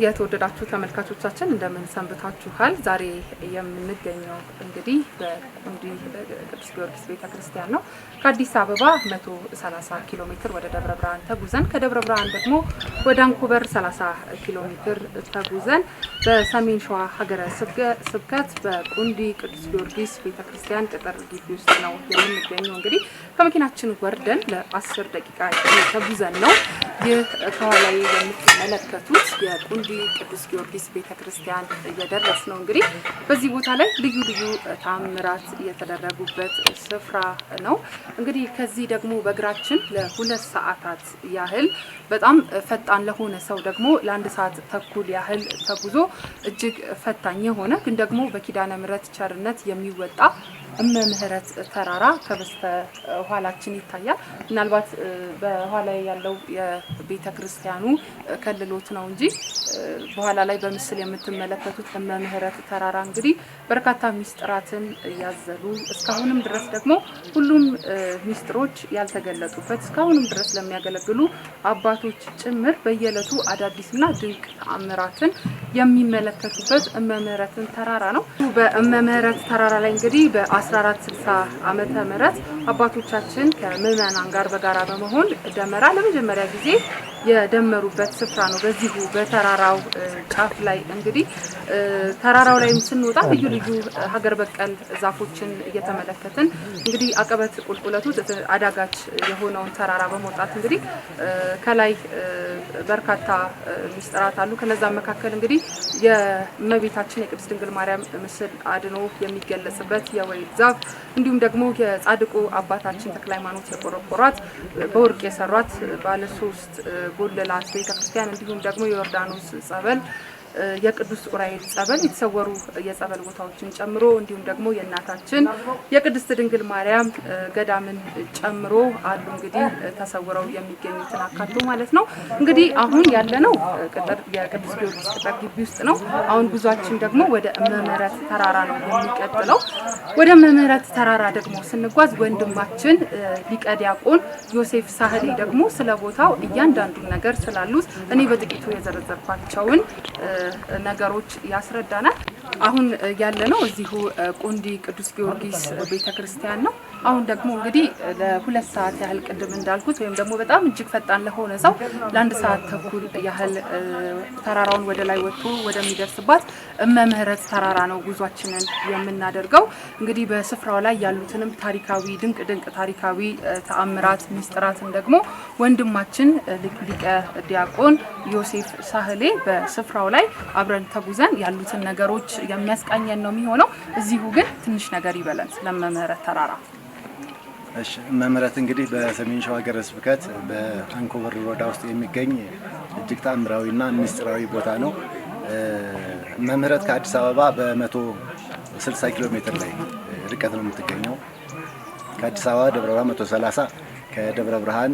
የተወደዳችሁ ተመልካቾቻችን እንደምን ሰንብታችኋል? ዛሬ የምንገኘው እንግዲህ በቁንዲ ቅዱስ ጊዮርጊስ ቤተክርስቲያን ነው። ከአዲስ አበባ 130 ኪሎ ሜትር ወደ ደብረ ብርሃን ተጉዘን ከደብረ ብርሃን ደግሞ ወደ አንኮበር 30 ኪሎ ሜትር ተጉዘን በሰሜን ሸዋ ሀገረ ስብከት በቁንዲ ቅዱስ ጊዮርጊስ ቤተክርስቲያን ቅጥር ግቢ ውስጥ ነው የምንገኘው። እንግዲህ ከመኪናችን ወርደን ለ10 ደቂቃ ተጉዘን ነው ይህ ከኋላ የምትመለከቱት የቁንዲ ቅዱስ ጊዮርጊስ ቤተክርስቲያን እየደረስ ነው። እንግዲህ በዚህ ቦታ ላይ ልዩ ልዩ ተአምራት የተደረጉበት ስፍራ ነው። እንግዲህ ከዚህ ደግሞ በእግራችን ለ2 ሰዓታት ያህል በጣም ፈጣን ለሆነ ሰው ደግሞ ለ1 ሰዓት ተኩል ያህል ተጉዞ እጅግ ፈታኝ የሆነ ግን ደግሞ በኪዳነ ምሕረት ቸርነት የሚወጣ እመምህረት ተራራ ከበስተ ኋላችን ይታያል። ምናልባት በኋላ ያለው የቤተክርስቲያኑ ከልሎት ነው እንጂ በኋላ ላይ በምስል የምትመለከቱት እመምህረት ተራራ እንግዲህ በርካታ ሚስጥራትን ያዘሉ እስካሁንም ድረስ ደግሞ ሁሉም ሚስጥሮች ያልተገለጡበት እስካሁንም ድረስ ለሚያገለግሉ አባቶች ጭምር በየዕለቱ አዳዲስና ድንቅ ተአምራትን የሚመለከቱበት እመምህረትን ተራራ ነው። በእመምህረት ተራራ ላይ እንግዲህ በ1460 ዓመተ ምህረት አባቶቻችን ከምዕመናን ጋር በጋራ በመሆን ደመራ ለመጀመሪያ ጊዜ የደመሩበት ስፍራ ነው። በዚሁ በተራራው ጫፍ ላይ እንግዲህ ተራራው ላይም ስንወጣ ልዩ ልዩ ሀገር በቀል ዛፎችን እየተመለከትን እንግዲህ አቀበት ቁልቁለቱ አዳጋች የሆነውን ተራራ በመውጣት እንግዲህ ከላይ በርካታ ሚስጥራት አሉ። ከነዛም መካከል እንግዲህ የእመቤታችን የቅድስት ድንግል ማርያም ምስል አድኖ የሚገለጽበት የወይን ዛፍ እንዲሁም ደግሞ የጻድቁ አባታችን ተክለ ሃይማኖት የቆረቆሯት በወርቅ የሰሯት ባለ 3 ጉልላት ቤተክርስቲያን እንዲሁም ደግሞ የዮርዳኖስ ጸበል የቅዱስ ኡራኤል ጸበል የተሰወሩ የጸበል ቦታዎችን ጨምሮ እንዲሁም ደግሞ የእናታችን የቅድስት ድንግል ማርያም ገዳምን ጨምሮ አሉ እንግዲህ ተሰውረው የሚገኙትን አካቶ ማለት ነው። እንግዲህ አሁን ያለነው የቅዱስ ጊዮርጊስ ቅጥር ግቢ ውስጥ ነው። አሁን ጉዟችን ደግሞ ወደ እመምህረት ተራራ ነው የሚቀጥለው። ወደ እመምህረት ተራራ ደግሞ ስንጓዝ ወንድማችን ሊቀ ዲያቆን ዮሴፍ ሳህሌ ደግሞ ስለ ቦታው እያንዳንዱን ነገር ስላሉት እኔ በጥቂቱ የዘረዘርኳቸውን ነገሮች ያስረዳናል። አሁን ያለነው እዚሁ ቁንዲ ቅዱስ ጊዮርጊስ ቤተክርስቲያን ነው። አሁን ደግሞ እንግዲህ ለ2 ሰዓት ያህል ቅድም እንዳልኩት ወይም ደግሞ በጣም እጅግ ፈጣን ለሆነ ሰው ለ1 ሰዓት ተኩል ያህል ተራራውን ወደ ላይ ወጥቶ ወደሚደርስባት እመምህረት ተራራ ነው ጉዟችንን የምናደርገው። እንግዲህ በስፍራው ላይ ያሉትንም ታሪካዊ ድንቅ ታሪካዊ ተአምራት ሚስጥራትን ደግሞ ወንድማችን ሊቀ ዲያቆን ዮሴፍ ሳህሌ በስፍራው ላይ አብረን ተጉዘን ያሉትን ነገሮች የሚያስቃኘን ነው የሚሆነው። እዚሁ ግን ትንሽ ነገር ይበለን ስለመምህረት ተራራ። እሺ፣ መምህረት እንግዲህ በሰሜን ሸዋ ሀገረ ስብከት በአንኮበር ወረዳ ውስጥ የሚገኝ እጅግ ተአምራዊና ምስጢራዊ ቦታ ነው። መምህረት ከአዲስ አበባ በ160 ኪሎ ሜትር ላይ ርቀት ነው የምትገኘው። ከአዲስ አበባ ደብረ ብርሃን 130፣ ከደብረ ብርሃን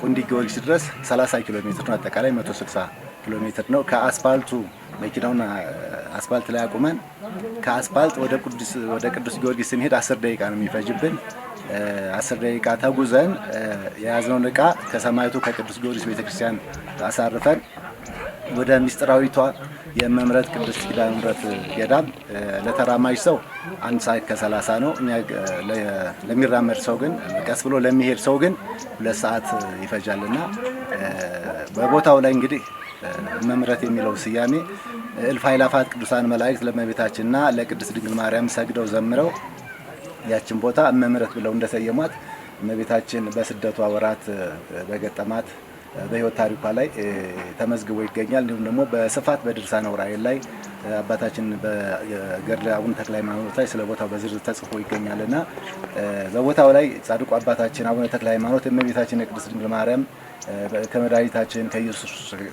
ቁንዲ ጊዮርጊስ ድረስ 30 ኪሎ ሜትር ነው። አጠቃላይ 160 ኪሎ ሜትር ነው። ከአስፋልቱ መኪናውን አስፋልት ላይ አቁመን ከአስፋልት ወደ ቅዱስ ጊዮርጊስ ስንሄድ 10 ደቂቃ ነው የሚፈጅብን። 10 ደቂቃ ተጉዘን የያዝነውን ዕቃ ከሰማይቱ ከቅዱስ ጊዮርጊስ ቤተክርስቲያን አሳርፈን ወደ ምስጢራዊቷ የመምህረት ቅድስት ኪዳነ ምሕረት ገዳም ለተራማጅ ሰው 1 ሰዓት ከ30 ነው። እኛ ለሚራመድ ሰው ግን ቀስ ብሎ ለሚሄድ ሰው ግን 2 ሰዓት ይፈጃልና በቦታው ላይ እንግዲህ መምህረት የሚለው ስያሜ እልፍ አእላፋት ቅዱሳን መላእክት ለእመቤታችንና ለቅድስት ድንግል ማርያም ሰግደው ዘምረው ያችን ቦታ መምህረት ብለው እንደሰየሟት እመቤታችን በስደቷ ወራት በገጠማት በሕይወት ታሪኳ ላይ ተመዝግቦ ይገኛል። እንዲሁም ደግሞ በስፋት በድርሳነ ኡራኤል ላይ አባታችን በገድለ አቡነ ተክለ ሃይማኖት ላይ ስለ ቦታው በዝርዝር ተጽፎ ይገኛልና በቦታው ላይ ጻድቁ አባታችን አቡነ ተክለ ሃይማኖት እመቤታችን የቅድስት ድንግል ማርያም ከመድኃኒታችን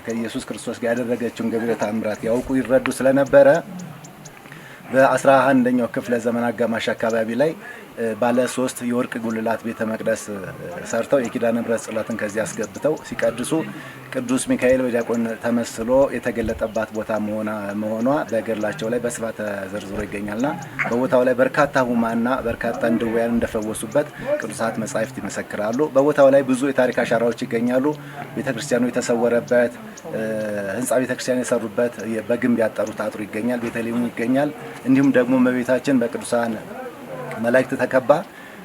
ከኢየሱስ ክርስቶስ ጋር ያደረገችውን ገቢረ ተአምራት ያውቁ ይረዱ ስለነበረ በ11ኛው ክፍለ ዘመን አጋማሽ አካባቢ ላይ ባለ 3 የወርቅ ጉልላት ቤተ መቅደስ ሰርተው የኪዳነ ምሕረት ጽላትን ከዚህ አስገብተው ሲቀድሱ ቅዱስ ሚካኤል በዲያቆን ተመስሎ የተገለጠባት ቦታ መሆኗ በገድላቸው ላይ በስፋት ተዘርዝሮ ይገኛልና በቦታው ላይ በርካታ ሕሙማንና በርካታ ድውያን እንደፈወሱበት ቅዱሳት መጻሕፍት ይመሰክራሉ። በቦታው ላይ ብዙ የታሪክ አሻራዎች ይገኛሉ። ቤተክርስቲያኑ የተሰወረበት ህንጻ ቤተክርስቲያን የሰሩበት በግንብ ያጠሩት አጥሩ ይገኛል። ቤተልሔሙ ይገኛል። እንዲሁም ደግሞ እመቤታችን በቅዱሳን መላእክት ተከባ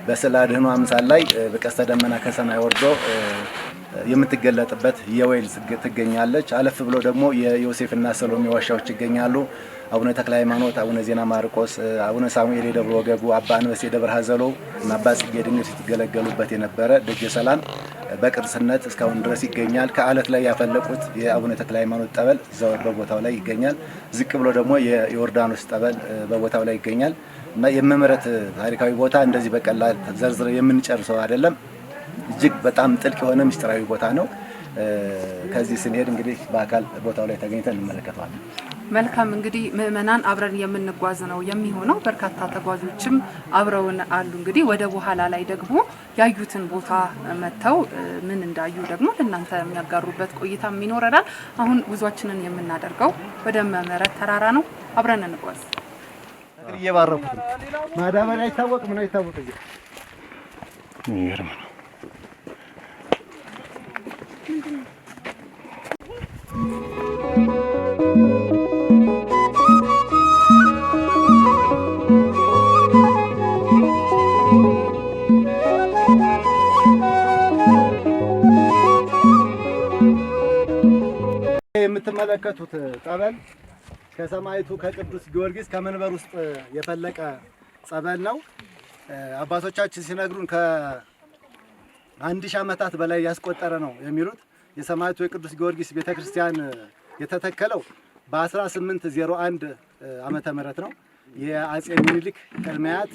በስዕለ አድኅኖ አምሳል ላይ በቀስተ ደመና ከሰማይ ወርዶ የምትገለጥበት የወይል ትገኛለች። አለፍ ብሎ ደግሞ የዮሴፍና ሰሎሜ ዋሻዎች ይገኛሉ። አቡነ ተክለ ሃይማኖት፣ አቡነ ዜና ማርቆስ፣ አቡነ ሳሙኤል የደብረ ወገጉ፣ አባ አንበሴ የደብረ ሀዘሎ እና አባ ጽጌ ድንግል ሲገለገሉበት የነበረ ደጀ ሰላም በቅርስነት እስካሁን ድረስ ይገኛል። ከአለት ላይ ያፈለቁት የአቡነ ተክለ ሃይማኖት ጠበል እዛው በቦታው ላይ ይገኛል። ዝቅ ብሎ ደግሞ የዮርዳኖስ ጠበል በቦታው ላይ ይገኛል እና የመምህረት ታሪካዊ ቦታ እንደዚህ በቀላል ዘርዝረ የምንጨርሰው አይደለም። እጅግ በጣም ጥልቅ የሆነ ምስጢራዊ ቦታ ነው። ከዚህ ስንሄድ እንግዲህ በአካል ቦታው ላይ ተገኝተን እንመለከተዋለን። መልካም እንግዲህ ምእመናን አብረን የምንጓዝ ነው የሚሆነው። በርካታ ተጓዦችም አብረውን አሉ። እንግዲህ ወደ በኋላ ላይ ደግሞ ያዩትን ቦታ መተው ምን እንዳዩ ደግሞ ለእናንተ የሚያጋሩበት ቆይታም ይኖረናል። አሁን ጉዟችንን የምናደርገው ወደ እመምህረት ተራራ ነው። አብረን እንጓዝ። እየባረኩት ማዳበሪያ አይታወቅ ምን አይታወቅ የሚገርም ነው። የምትመለከቱት ጠበል ከሰማዕቱ ከቅዱስ ጊዮርጊስ ከመንበር ውስጥ የፈለቀ ጸበል ነው። አባቶቻችን ሲነግሩን ከ1000 ዓመታት በላይ ያስቆጠረ ነው የሚሉት። የሰማዕቱ የቅዱስ ጊዮርጊስ ቤተክርስቲያን የተተከለው በ1801 ዓመተ ምህረት ነው። የአጼ ምኒልክ ቅድመ አያት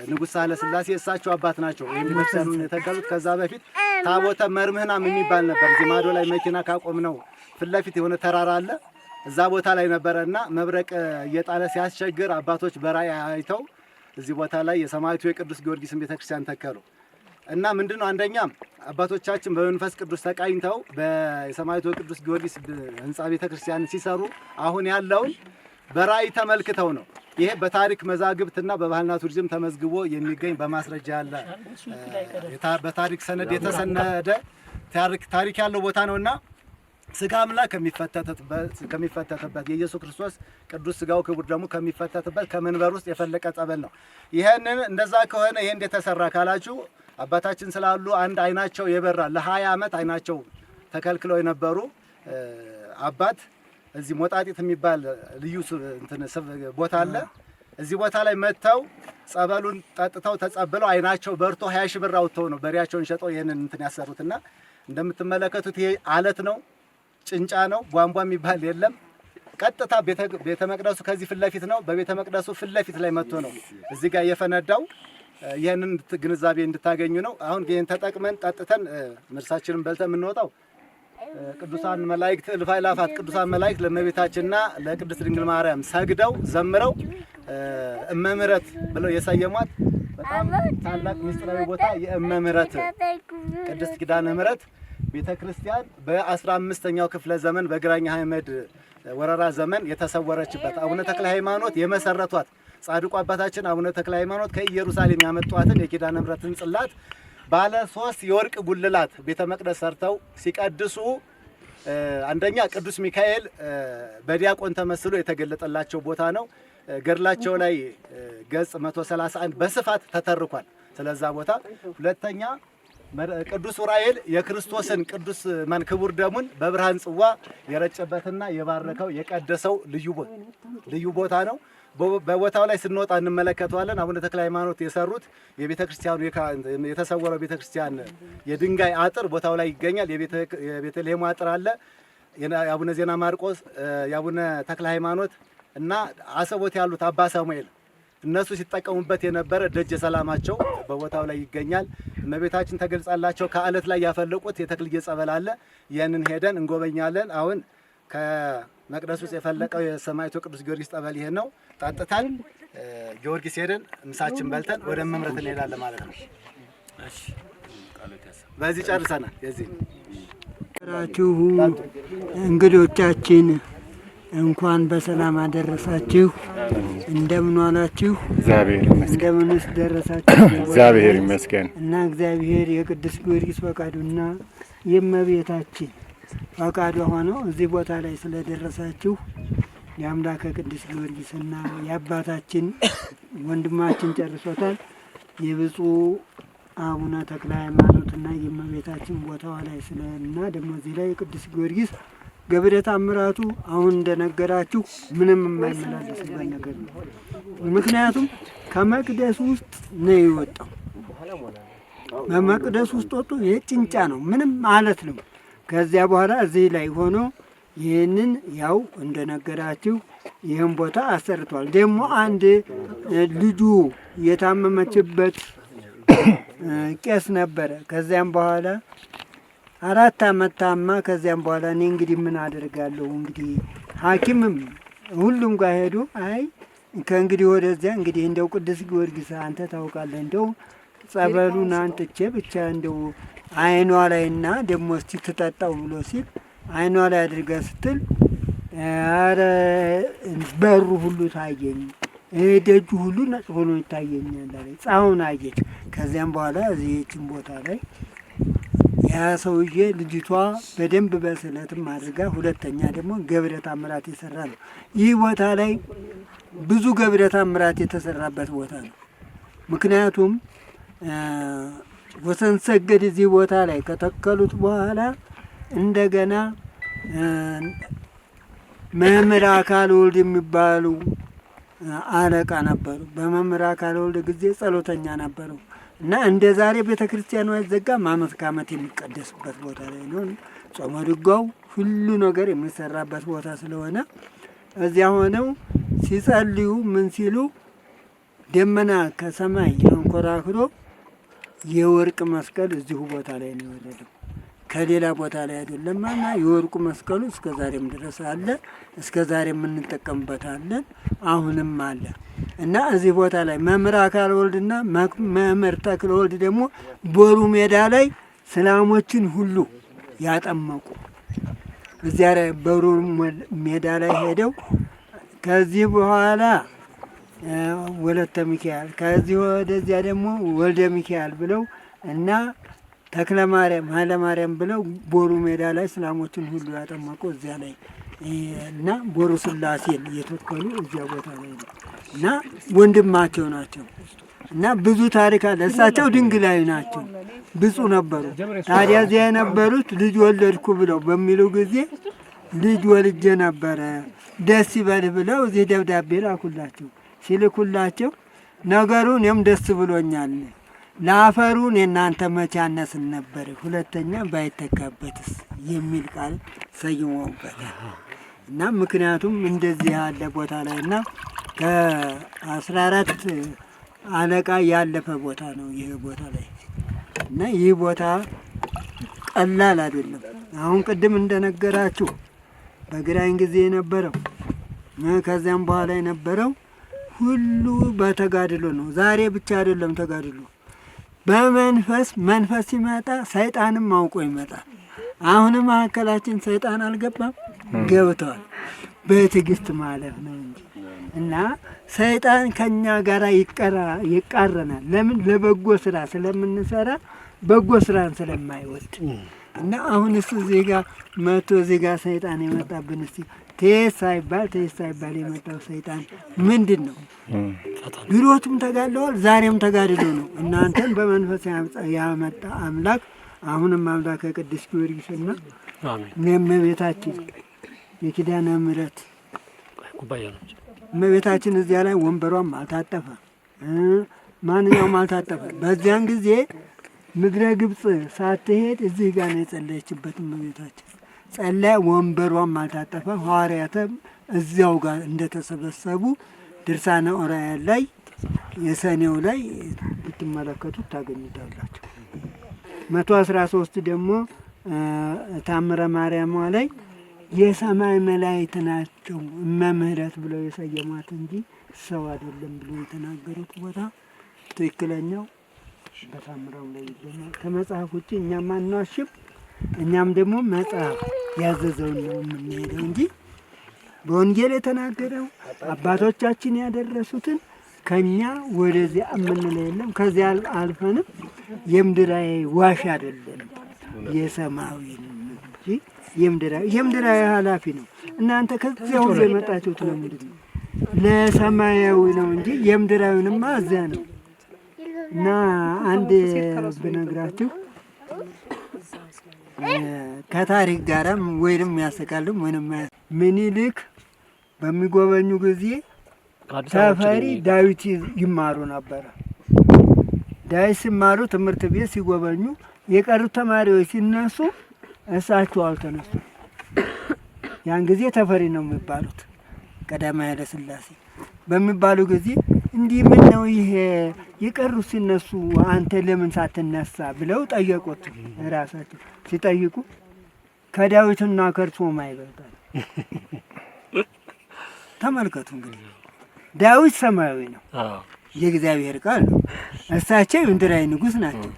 ንጉሥ ሳህለ ሥላሴ እሳቸው አባት ናቸው ቤተክርስቲያኑን የተከሉት። ከዛ በፊት ታቦተ መርምህናም የሚባል ነበር። እዚህ ማዶ ላይ መኪና ካቆምነው ፊት ለፊት የሆነ ተራራ አለ። እዛ ቦታ ላይ ነበረና መብረቅ እየጣለ ሲያስቸግር አባቶች በራእይ አይተው እዚህ ቦታ ላይ የሰማዕቱ የቅዱስ ጊዮርጊስን ቤተክርስቲያን ተከሉ እና ምንድነው አንደኛ አባቶቻችን በመንፈስ ቅዱስ ተቃኝተው በሰማዕቱ የቅዱስ ጊዮርጊስ ህንጻ ቤተክርስቲያን ሲሰሩ አሁን ያለውን በራእይ ተመልክተው ነው። ይሄ በታሪክ መዛግብትና በባህልና ቱሪዝም ተመዝግቦ የሚገኝ በማስረጃ ያለ በታሪክ ሰነድ የተሰነደ ታሪክ ያለው ቦታ ነውና ስጋ አምላክ ከሚፈተትበት የኢየሱስ ክርስቶስ ቅዱስ ስጋው ክቡር ደሙ ከሚፈተትበት ከመንበር ውስጥ የፈለቀ ጸበል ነው። ይሄንን እንደዛ ከሆነ ይሄ እንደተሰራ ካላችሁ አባታችን ስላሉ አንድ አይናቸው የበራ ለ20 ዓመት አይናቸው ተከልክለው የነበሩ አባት እዚህ ሞጣጢት የሚባል ልዩ ቦታ አለ። እዚህ ቦታ ላይ መጥተው ጸበሉን ጠጥተው ተጸብለው አይናቸው በርቶ 20 ሺህ ብር አውጥተው ነው በሬያቸውን ሸጠው ይሄንን ያሰሩትና እንደምትመለከቱት ይሄ አለት ነው፣ ጭንጫ ነው፣ ቧንቧ የሚባል የለም። ቀጥታ ቤተ መቅደሱ ከዚህ ፊት ለፊት ነው። በቤተ መቅደሱ ፊት ለፊት ላይ መጥቶ ነው እዚህ ጋር የፈነዳው። ይሄንን ግንዛቤ እንድታገኙ ነው። አሁን ይሄን ተጠቅመን ጠጥተን ምርሳችንን በልተን የምንወጣው ቅዱሳን መላእክት እልፍ አእላፋት ቅዱሳን መላእክት ለእመቤታችንና ለቅድስት ድንግል ማርያም ሰግደው ዘምረው እመምሕረት ብለው የሰየሟት በጣም ታላቅ ምስጢራዊ ቦታ የእመምሕረት ቅድስት ኪዳነ ምሕረት ቤተክርስቲያን በ15ኛው ክፍለ ዘመን በግራኝ አህመድ ወረራ ዘመን የተሰወረችበት አቡነ ተክለ ሃይማኖት የመሰረቷት ጻድቁ አባታችን አቡነ ተክለ ሃይማኖት ከኢየሩሳሌም ያመጧትን የኪዳነ ምሕረትን ጽላት ባለ 3 የወርቅ ጉልላት ቤተ መቅደስ ሰርተው ሲቀድሱ አንደኛ ቅዱስ ሚካኤል በዲያቆን ተመስሎ የተገለጠላቸው ቦታ ነው። ገድላቸው ላይ ገጽ 131 በስፋት ተተርኳል ስለዛ ቦታ። ሁለተኛ ቅዱስ ዑራኤል የክርስቶስን ቅዱስ ክቡር ደሙን በብርሃን ጽዋ የረጨበትና የባረከው የቀደሰው ልዩ ቦታ ነው። በቦታው ላይ ስንወጣ እንመለከተዋለን። አቡነ ተክለ ሃይማኖት የሰሩት የቤተክርስቲያኑ የተሰወረው ቤተክርስቲያን የድንጋይ አጥር ቦታው ላይ ይገኛል። የቤተልሔም አጥር አለ። የአቡነ ዜና ማርቆስ የአቡነ ተክለ ሃይማኖት እና አሰቦት ያሉት አባ ሳሙኤል እነሱ ሲጠቀሙበት የነበረ ደጀ ሰላማቸው በቦታው ላይ ይገኛል። እመቤታችን ተገልጻላቸው ከአለት ላይ ያፈለቁት የተክልየ ጸበል አለ። ያንን ሄደን እንጎበኛለን። አሁን ከመቅደስ ውስጥ የፈለቀው የሰማዕቱ ቅዱስ ጊዮርጊስ ጠበል ይሄ ነው። ጠጥተን ጊዮርጊስ ሄደን ምሳችን በልተን ወደ እመምሕረት እንሄዳለን ማለት ነው። እሺ በዚህ ጨርሰናል። የዚህ ራችሁ እንግዶቻችን እንኳን በሰላም አደረሳችሁ። እንደምን ዋላችሁ? እግዚአብሔር ይመስገን። እንደምንስ ደረሳችሁ? እግዚአብሔር ይመስገን። እና እግዚአብሔር የቅዱስ ጊዮርጊስ ፈቃዱና የእመቤታችን ፈቃዷ ሆነው እዚህ ቦታ ላይ ስለደረሳችሁ የአምላከ ቅዱስ ጊዮርጊስና የአባታችን ወንድማችን ጨርሶታል የብፁዕ አቡነ ተክለ ሃይማኖትና የእመቤታችን ቦታዋ ላይ ስለና ደግሞ እዚህ ላይ የቅዱስ ጊዮርጊስ ገብረ ተአምራቱ አሁን እንደነገራችሁ ምንም የማይመላለስበት ነገር ነው። ምክንያቱም ከመቅደስ ውስጥ ነው የወጣው። በመቅደስ ውስጥ ወጥቶ የጭንጫ ነው ምንም ማለት ነው። ከዚያ በኋላ እዚህ ላይ ሆኖ ይህንን ያው እንደነገራችሁ ይህን ቦታ አሰርቷል። ደግሞ አንድ ልጁ የታመመችበት ቄስ ነበረ። ከዚያም በኋላ 4 ዓመት ታማ ከዚያም በኋላ እኔ እንግዲህ ምን አደርጋለሁ እንግዲህ ሐኪምም ሁሉም ጋር ሄዱ። አይ ከእንግዲህ ወደዚያ እንግዲህ እንደው ቅዱስ ጊዮርጊስ አንተ ታውቃለህ እንደው ጸበሉን አንጥቼ ብቻ እንደው አይኗ ላይና ደግሞ እስቲ ትጠጣው ብሎ ሲል አይኗ ላይ አድርጋ ስትል አረ በሩ ሁሉ ታየኝ፣ ደጁ ሁሉ ነጭ ሆኖ ይታየኛል አለ። ፀሐዩን አየች። ከዚያም በኋላ እዚህችን ቦታ ላይ ያ ሰውዬ ልጅቷ በደንብ በስለትም አድርጋ ሁለተኛ ደግሞ ገብረ ተአምራት የሰራ ነው። ይህ ቦታ ላይ ብዙ ገብረ ተአምራት የተሰራበት ቦታ ነው። ምክንያቱም ወሰን ሰገድ እዚህ ቦታ ላይ ከተከሉት በኋላ እንደገና መምህር አካል ወልድ የሚባሉ አለቃ ነበሩ። በመምህር አካል ወልድ ጊዜ ጸሎተኛ ነበሩ እና እንደ ዛሬ ቤተ ክርስቲያኑ አይዘጋም። ዓመት ከዓመት የሚቀደስበት ቦታ ላይ ነው። ጾመ ድጓው ሁሉ ነገር የሚሰራበት ቦታ ስለሆነ እዚያ ሆነው ሲጸልዩ ምን ሲሉ ደመና ከሰማይ አንኮራኩሮ የወርቅ መስቀል እዚሁ ቦታ ላይ ነው የወረደው፣ ከሌላ ቦታ ላይ አይደለም። እና የወርቁ መስቀሉ እስከ ዛሬም ድረስ አለ። እስከ ዛሬም እንጠቀምበታለን። አሁንም አለ እና እዚህ ቦታ ላይ መምህር አካል ወልድና መምህር ተክለ ወልድ ደግሞ ቦሩ ሜዳ ላይ እስላሞችን ሁሉ ያጠመቁ እዚያ ላይ ቦሩ ሜዳ ላይ ሄደው ከዚህ በኋላ ወለተ ሚካኤል ከዚህ ወደዚያ ደግሞ ወልደ ሚካኤል ብለው እና ተክለ ማርያም ኃይለ ማርያም ብለው ቦሩ ሜዳ ላይ እስላሞችን ሁሉ ያጠመቁ እዚያ ላይ እና ቦሩ ስላሴን እየተከሉ እዚያ ቦታ ላይ ነው እና ወንድማቸው ናቸው እና ብዙ ታሪክ አለ። እሳቸው ድንግላዊ ናቸው፣ ብፁዕ ነበሩ። ታዲያ እዚያ የነበሩት ልጅ ወለድኩ ብለው በሚሉ ጊዜ ልጅ ወልጄ ነበረ ደስ ይበልህ ብለው እዚህ ደብዳቤ ላኩላቸው። ሲልኩላቸው ነገሩ እኔም ደስ ብሎኛል፣ ለአፈሩን የእናንተ መቻነስን ነበር፣ ሁለተኛ ባይተካበትስ የሚል ቃል ሰይመውበታል እና ምክንያቱም እንደዚህ ያለ ቦታ ላይ እና ከ14 አለቃ ያለፈ ቦታ ነው ይህ ቦታ ላይ እና ይህ ቦታ ቀላል አይደለም። አሁን ቅድም እንደነገራችሁ በግራኝ ጊዜ የነበረው ከዚያም በኋላ የነበረው ሁሉ በተጋድሎ ነው። ዛሬ ብቻ አይደለም ተጋድሎ፣ መንፈስ ሲመጣ ሰይጣንም አውቆ ይመጣል። አሁንም መካከላችን ሰይጣን አልገባም፣ ገብተዋል። በትዕግስት ማለፍ ነው እንጂ እና ሰይጣን ከኛ ጋር ይቃረናል። ለምን? ለበጎ ስራ ስለምንሰራ በጎ ስራን ስለማይወድ እና አሁንስ እዚህ ጋር መቶ እዚህ ጋር ሰይጣን የመጣብን እስቲ ቴስ ሳይባል የመጣው ሰይጣን ምንድን ነው? ድሮቱም ተጋድለዋል፣ ዛሬም ተጋድሎ ነው። እናንተን በመንፈስ ያመጣ አምላክ አሁንም አምላከ ቅዱስ ጊዮርጊስና እመቤታችን የኪዳነ ምሕረት እመቤታችን እዚያ ላይ ወንበሯም አልታጠፈ፣ ማንኛውም አልታጠፈ። በዚያን ጊዜ ምድረ ግብፅ ሳትሄድ እዚህ ጋር ነው የጸለየችበት እመቤታችን። ጸለያ፣ ወንበሯም አልታጠፈ። ሐዋርያትም እዚያው ጋር እንደተሰበሰቡ ድርሳነ ዑራኤል ላይ የሰኔው ላይ ብትመለከቱት ታገኙታላችሁ። 113 ደግሞ ታምረ ማርያሟ ላይ የሰማይ መላእክት ናቸው እመምህረት ብለው የሰየሟት እንጂ ሰው አይደለም ብሎ የተናገሩት ቦታ ትክክለኛው በታምራው ላይ ይገኛል። ከመጽሐፍ ውጭ እኛም አናሽም። እኛም ደግሞ መጽሐፍ ያዘዘውን ነው የምንሄደው እንጂ በወንጌል የተናገረው አባቶቻችን ያደረሱትን ከኛ ወደዚያ የምንለው የለም። ከዚያ አልፈንም የምድራዊ ዋሽ አይደለም የሰማዊ እንጂ የምድራዊ ኃላፊ ነው። እናንተ ከዚያ ሁሉ የመጣችሁት ለምንድን ነው? ለሰማያዊ ነው እንጂ የምድራዊንማ እዚያ ነው። እና አንድ ብነግራችሁ ከታሪክ ጋራም ወይንም ያሰቃልም ወይንም ምኒልክ በሚጎበኙ ጊዜ ተፈሪ ዳዊት ይማሩ ነበረ። ዳዊት ሲማሩ ትምህርት ቤት ሲጎበኙ የቀሩት ተማሪዎች ሲነሱ እሳቸው አልተነሱ። ያን ጊዜ ተፈሪ ነው የሚባሉት ቀዳማዊ ኃይለ ሥላሴ በሚባሉ ጊዜ እንዲህ ምን ነው ይሄ የቀሩት ሲነሱ አንተ ለምን ሳትነሳ ብለው ጠየቁት። ራሳቸው ሲጠይቁ ከዳዊትና ከእርሶ ማይበልጣል። ተመልከቱ እንግዲህ ዳዊት ሰማያዊ ነው፣ የእግዚአብሔር ቃል ነው። እሳቸው ምድራዊ ንጉሥ ናቸው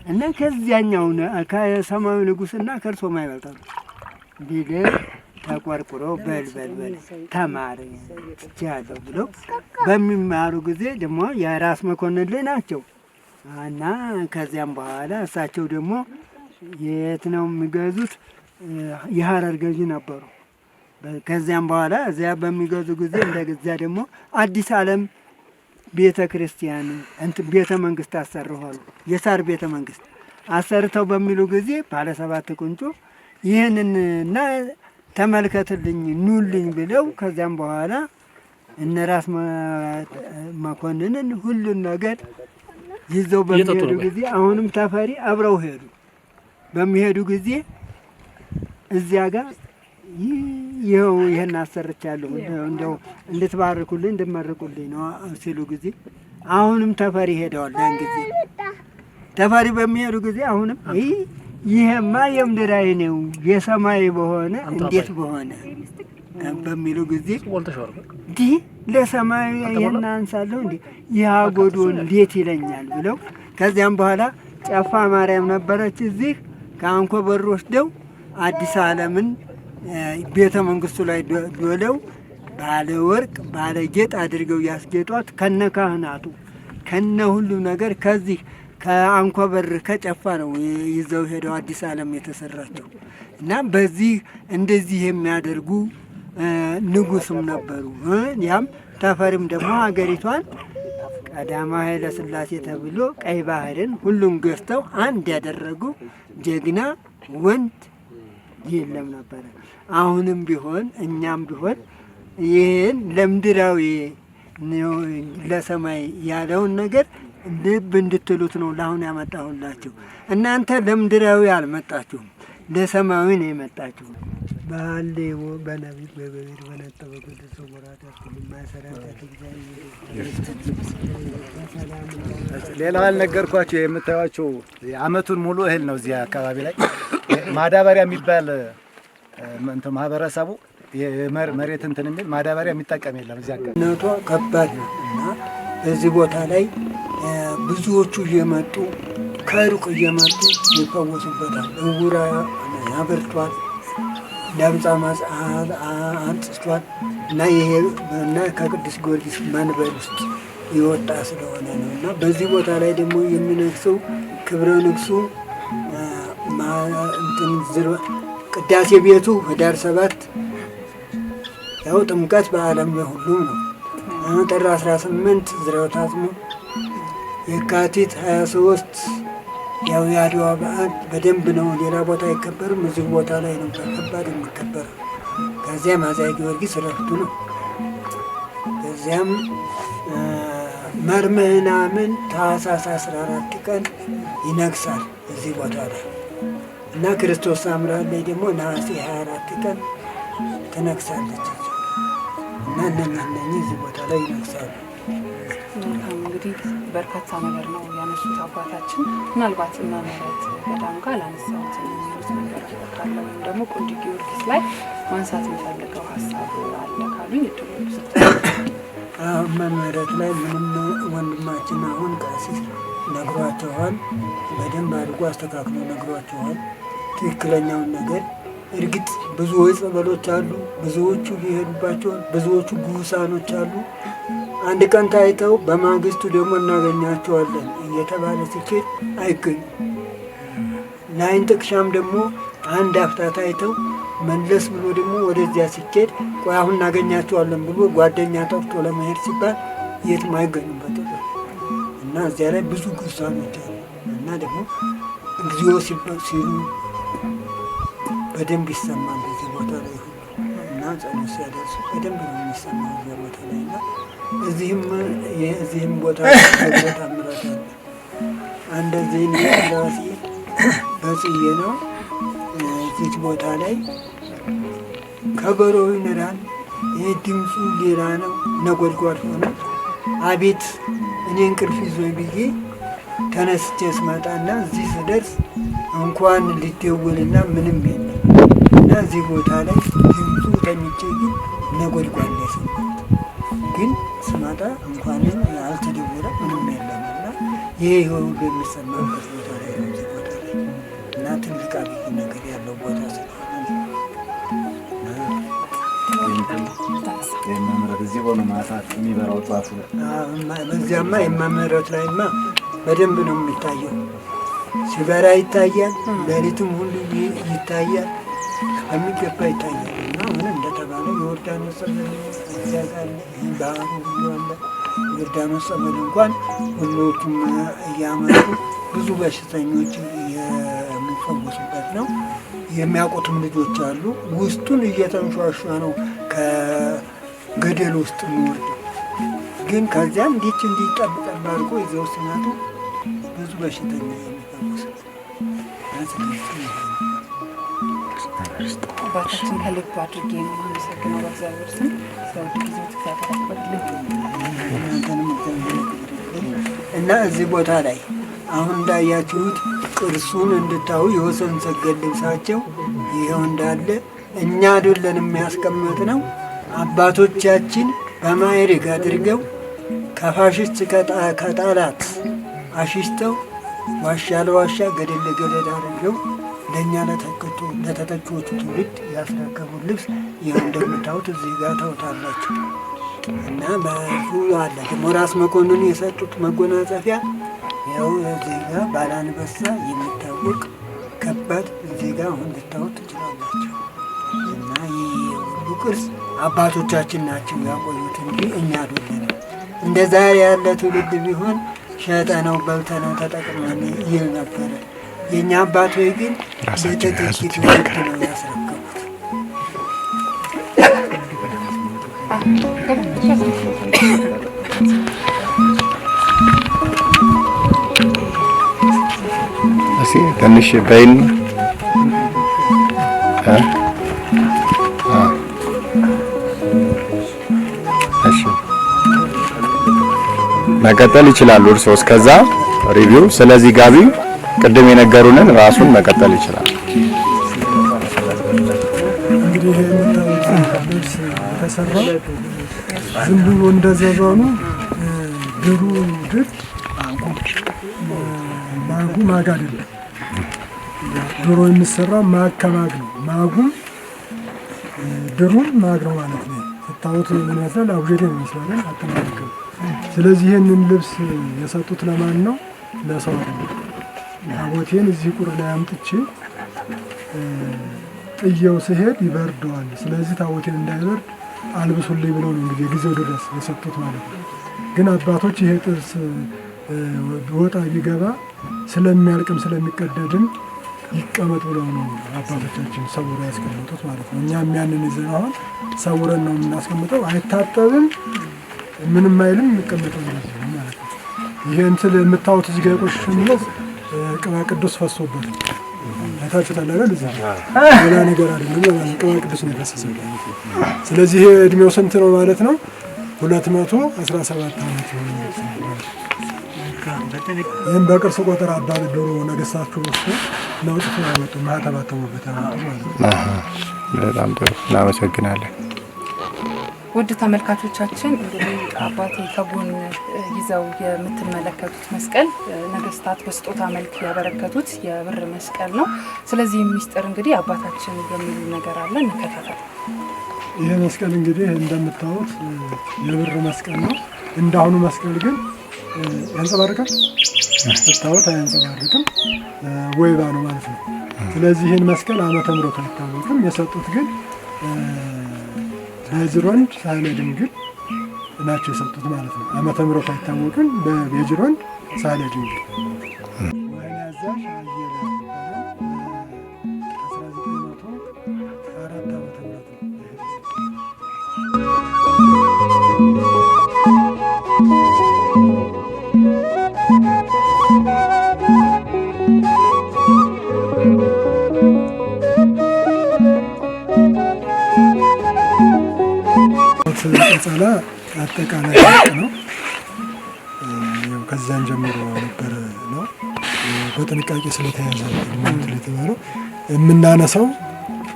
እና ከዚያኛው ከሰማያዊ ንጉሥና ከእርሶ ማይበልጣሉ ቢል ተቆርቁሮ በል ተማሪ ትችያለሁ ብለው በሚማሩ ጊዜ ደግሞ የራስ መኮንን ላይ ናቸው እና ከዚያም በኋላ እሳቸው ደግሞ የት ነው የሚገዙት? የሀረር ገዢ ነበሩ። ከዚያም በኋላ እዚያ በሚገዙ ጊዜ እንደዚያ ደግሞ አዲስ ዓለም ቤተ ክርስቲያን ቤተ መንግስት አሰርኋሉ። የሳር ቤተ መንግስት አሰርተው በሚሉ ጊዜ ባለ 7 ቁንጮ ይህንን እና ተመልከትልኝ ኑልኝ ብለው ከዚያም በኋላ እነ ራስ መኮንንን ሁሉን ነገር ይዘው በሚሄዱ ጊዜ አሁንም ተፈሪ አብረው ሄዱ። በሚሄዱ ጊዜ እዚያ ጋር ይኸው ይህን አሰርቻለሁ እንደው እንድትባርኩልኝ እንድትመርቁልኝ ነው ሲሉ ጊዜ አሁንም ተፈሪ ሄደዋል። ያን ጊዜ ተፈሪ በሚሄዱ ጊዜ አሁንም ይሄማ የምድራዊ ነው የሰማይ በሆነ እንዴት በሆነ በሚሉ ጊዜ እንዲህ ለሰማይ ይህን አንሳለሁ እንዲህ ያጎዶ እንዴት ይለኛል ብለው ከዚያም በኋላ ጨፋ ማርያም ነበረች እዚህ ከአንኮበር ወስደው አዲስ ዓለምን ቤተ መንግስቱ ላይ ዶለው ባለ ወርቅ ባለ ጌጥ አድርገው ያስጌጧት ከነ ካህናቱ ከነ ሁሉ ነገር ከዚህ ከአንኮበር ከጨፋ ነው ይዘው ሄደው አዲስ ዓለም የተሰራቸው እና በዚህ እንደዚህ የሚያደርጉ ንጉስም ነበሩ። ያም ተፈሪም ደግሞ ሀገሪቷን ቀዳማዊ ኃይለ ሥላሴ ተብሎ ቀይ ባህርን ሁሉም ገዝተው አንድ ያደረጉ ጀግና ወንድ የለም ነበረ። አሁንም ቢሆን እኛም ቢሆን ይህን ለምድራዊ ለሰማይ ያለውን ነገር ልብ እንድትሉት ነው ለአሁን ያመጣሁላችሁ። እናንተ ለምድራዊ አልመጣችሁም፣ ለሰማያዊ ነው የመጣችሁ። ባሌዎ በነቢት በበቤር በነጠበ ቅዱስ ወራት ሌላው አልነገርኳችሁ የምታዩዋቸው አመቱን ሙሉ እህል ነው። እዚህ አካባቢ ላይ ማዳበሪያ የሚባል እንትን ማህበረሰቡ የመሬት እንትን የሚል ማዳበሪያ የሚጠቀም የለም። እዚህ አካባቢ ነቷ ከባድ ነው እና በዚህ ቦታ ላይ ብዙዎቹ እየመጡ ከሩቅ እየመጡ ይፈወሱበታል። እውራ ያበርቷል፣ ለምጻም አንጽቷል እና ይሄ እና ከቅዱስ ጊዮርጊስ መንበር ውስጥ ይወጣ ስለሆነ ነው እና በዚህ ቦታ ላይ ደግሞ የሚነግሰው ክብረ ንግሱ ቅዳሴ ቤቱ ህዳር 7 ያው ጥምቀት በዓለም ሁሉም ነው። ጥር 18 ዝሬወት አጽሙ፣ የካቲት 23 ያው የአድዋ በዓል በደንብ ነው። ሌላ ቦታ አይከበርም። እዚህ ቦታ ላይ ነው በከባድ የሚከበረው። ከዚያም አፄ ጊዮርጊስ ረፍቱ ነው። ከዚያም መርምህናምን ታኅሳስ 14 ቀን ይነግሳል እዚህ ቦታ ላይ እና ክርስቶስ ሳምራ ላይ ደግሞ ነሐሴ 24 ቀን ትነግሳለች እና እነኚህ እዚህ ቦታ ላይ ይነግሳሉ። እንግዲህ በርካታ ነገር ነው ያነሱት አባታችን። ምናልባት እና ምህረት ገዳም ጋር ላነሳሁት የሚሉት ነገር ካለ ወይም ደግሞ ቁንዲ ጊዮርጊስ ላይ ማንሳት የሚፈልገው ሀሳብ አለ ካሉኝ እድሉ ምህረት ላይ ምንም ወንድማችን አሁን ቀሲስ ነግሯቸዋል። በደንብ አድርጎ አስተካክሎ ነግሯቸዋል ትክክለኛውን ነገር። እርግጥ ብዙዎች ጸበሎች አሉ፣ ብዙዎቹ ይሄዱባቸዋል፣ ብዙዎቹ ጉሳኖች አሉ። አንድ ቀን ታይተው በማግስቱ ደግሞ እናገኛቸዋለን እየተባለ ሲኬድ አይገኙም። ለአይን ጥቅሻም ደግሞ አንድ አፍታ ታይተው መለስ ብሎ ደግሞ ወደዚያ ሲኬድ ቆይ አሁን እናገኛቸዋለን ብሎ ጓደኛ ጠርቶ ለመሄድ ሲባል የትም አይገኙበት እና እዚያ ላይ ብዙ ጉሳኖች አሉ እና ደግሞ እግዚኦ ሲሉ በደንብ ይሰማል በዚህ ቦታ ላይ ሁሉ እና ጸሎት ሲያደርሱ በደንብ ነው የሚሰማው እዚያ ቦታ ላይ እና እዚህም ቦታ ቦታ ምረት አለ። እንደዚህ ራሴ በጽዬ ነው እዚህ ቦታ ላይ ከበሮ ይነዳል። ይህ ድምፁ ሌላ ነው፣ ነጎድጓድ ሆነ። አቤት እኔ እንቅልፍ ይዞኝ ብዬ ተነስቼ ስመጣና እዚህ ስደርስ እንኳን ሊደወልና ምንም የለም እና እዚህ ቦታ ላይ ድምፁ ተኝቼ ግን ነጎድጓድ ነው የሰማሁት። ግን ስመጣ እንኳን ያልተደወለ ምንም የለም እና ይሄ ሁሉ የሚሰማበት ቦታ ላይ ነው እዚህ ቦታ ላይ እና ትልቅ አብይ ነገር ያለው ቦታ ስለሆነ የመምህረት እዚህ ሆኖ ማሳት የሚበራው ጧፉ በዚያማ የመምህረት ላይማ በደንብ ነው የሚታየው። ሲበራ ይታያል፣ ሌሊትም ሁሉ ይታያል፣ በሚገባ ይታያል እና ምን እንደተባለው የዮርዳኖስ ጸበል እዚያ ጋር ባህሩ ሁሉ አለ። ዮርዳኖስ ጸበል እንኳን ሁሎቹም እያመጡ ብዙ በሽተኞች የሚፈወሱበት ነው። የሚያውቁትም ልጆች አሉ። ውስጡን እየተንሿሿ ነው ከገደል ውስጥ የሚወርደው። ግን ከዚያ እንዲች እንዲጠብጠብ አድርጎ ይዘው ሲመጡ ብዙ በሽተኛ የሚፈውሱት። አባታችን ከልብ አድርጌ ነው የማመሰግነው በእግዚአብሔር ስም ሰው ጊዜ ተከታተልልኝ እና እዚህ ቦታ ላይ አሁን እንዳያችሁት ቅርሱን እንድታዩ የወሰን ሰገድ ልብሳቸው ይኸው እንዳለ እኛ አይደለን የሚያስቀምጥ ነው። አባቶቻችን በማዕረግ አድርገው ከፋሽስት ከጠላት አሽስተው ዋሻ ለዋሻ ገደል ለገደል አድርገው ለእኛ ለተተኪዎቹ ትውልድ ያስረከቡት ልብስ ይኸው እንደምታዩት እዚህ ጋር ታውታላችሁ። እና ብዙ አለ ደግሞ ራስ መኮንን የሰጡት መጎናጸፊያ ያው እዚህ ጋር ባላንበሳ የሚታወቅ ከባድ እዚህ ጋር አሁን ልታዩት ትችላላችሁ። እና ይህ ሁሉ ቅርስ አባቶቻችን ናቸው ያቆዩት እንጂ እኛ አይደለንም። እንደ ዛሬ ያለ ትውልድ ቢሆን ሸጠነው በልተነው ተጠቅመን ይል ነበረ። የእኛ አባቶች ግን ለተተኪ ትውልድ ነው ያስረከቡት። ትንሽ በይን መቀጠል ይችላሉ እርሶ እስከዛ ሪቪው። ስለዚህ ጋቢ ቅድም የነገሩንን ራሱን መቀጠል ይችላል። እንግዲህ ይሄ የምታዩት ልብስ የተሰራው ዝም ብሎ እንደዘበኑ ድሩ ድር ማጉ ማግ አይደለም። ድሮ የሚሰራው ማግ ከማግ ነው። ማጉም ድሩም ማግ ነው ማለት ነው። ስታዩት ምን ይመስላል? አቡጀዴ ነው ይመስላል አተማመቀው። ስለዚህ ይህንን ልብስ የሰጡት ለማን ነው? ለሰው አይደለም። ታቦቴን እዚህ ቁር ላይ አምጥቼ ጥየው ስሄድ ይበርደዋል። ስለዚህ ታቦቴን እንዳይበርድ አልብሱልኝ ብለው ነው እንግዲህ ጊዜው ድረስ የሰጡት ማለት ነው። ግን አባቶች ይሄ ጥርስ ወጣ ቢገባ ስለሚያልቅም ስለሚቀደድም ይቀመጥ ብለው ነው አባቶቻችን ሰውረው ያስቀምጡት ማለት ነው። እኛም ያንን ይዘን አሁን ሰውረን ነው የምናስቀምጠው። አይታጠብም፣ ምንም አይልም፣ የሚቀመጠው እንደዚህ ነው ማለት ነው። ይሄን ስለ የምታዩት እዚህ ጋር የቆሸሸ የሚለው ቅባ ቅዱስ ፈሶበት አይታችሁ ታላላል። እዚህ ሌላ ነገር አይደለም፣ ቅባ ቅዱስ ነው የፈሰሰበት። ስለዚህ ይሄ እድሜው ስንት ነው ማለት ነው? 217 ዓመት ነው። ይህም በቅርስ ቆጠራ አባ ድሮ ነገስታችሁ ወስዶ ለውጥቶ ያመጡ ማህተባተሙበት ያመጡ ማለት ነው። በጣም ጥሩ እናመሰግናለን። ውድ ተመልካቾቻችን እንግዲህ አባቴ ከጎን ይዘው የምትመለከቱት መስቀል ነገስታት በስጦታ መልክ ያበረከቱት የብር መስቀል ነው። ስለዚህ ሚስጥር እንግዲህ አባታችን የሚሉ ነገር አለ፣ እንከታተል። ይሄ መስቀል እንግዲህ እንደምታዩት የብር መስቀል ነው። እንዳሁኑ መስቀል ግን ያንጸባርቃል። ስታዩት አያንጸባርቅም፣ ወይባ ነው ማለት ነው። ስለዚህ ይህን መስቀል ዓመተ ምሕረቱ አይታወቅም። የሰጡት ግን በጅሮንድ ሳህለ ድንግል ናቸው የሰጡት ማለት ነው። ዓመተ ምሕረቱ አይታወቅም። በጅሮንድ ሳህለ ድንግል ወይን ያዛሽ አየለ ይባላል። 1904 ዓመተ ምሕረት ነው። ጸላ አጠቃላይ ነው። ከዛን ጀምሮ ነበር ነው በጥንቃቄ ስለተያዘ ማለት የተባለው። የምናነሳው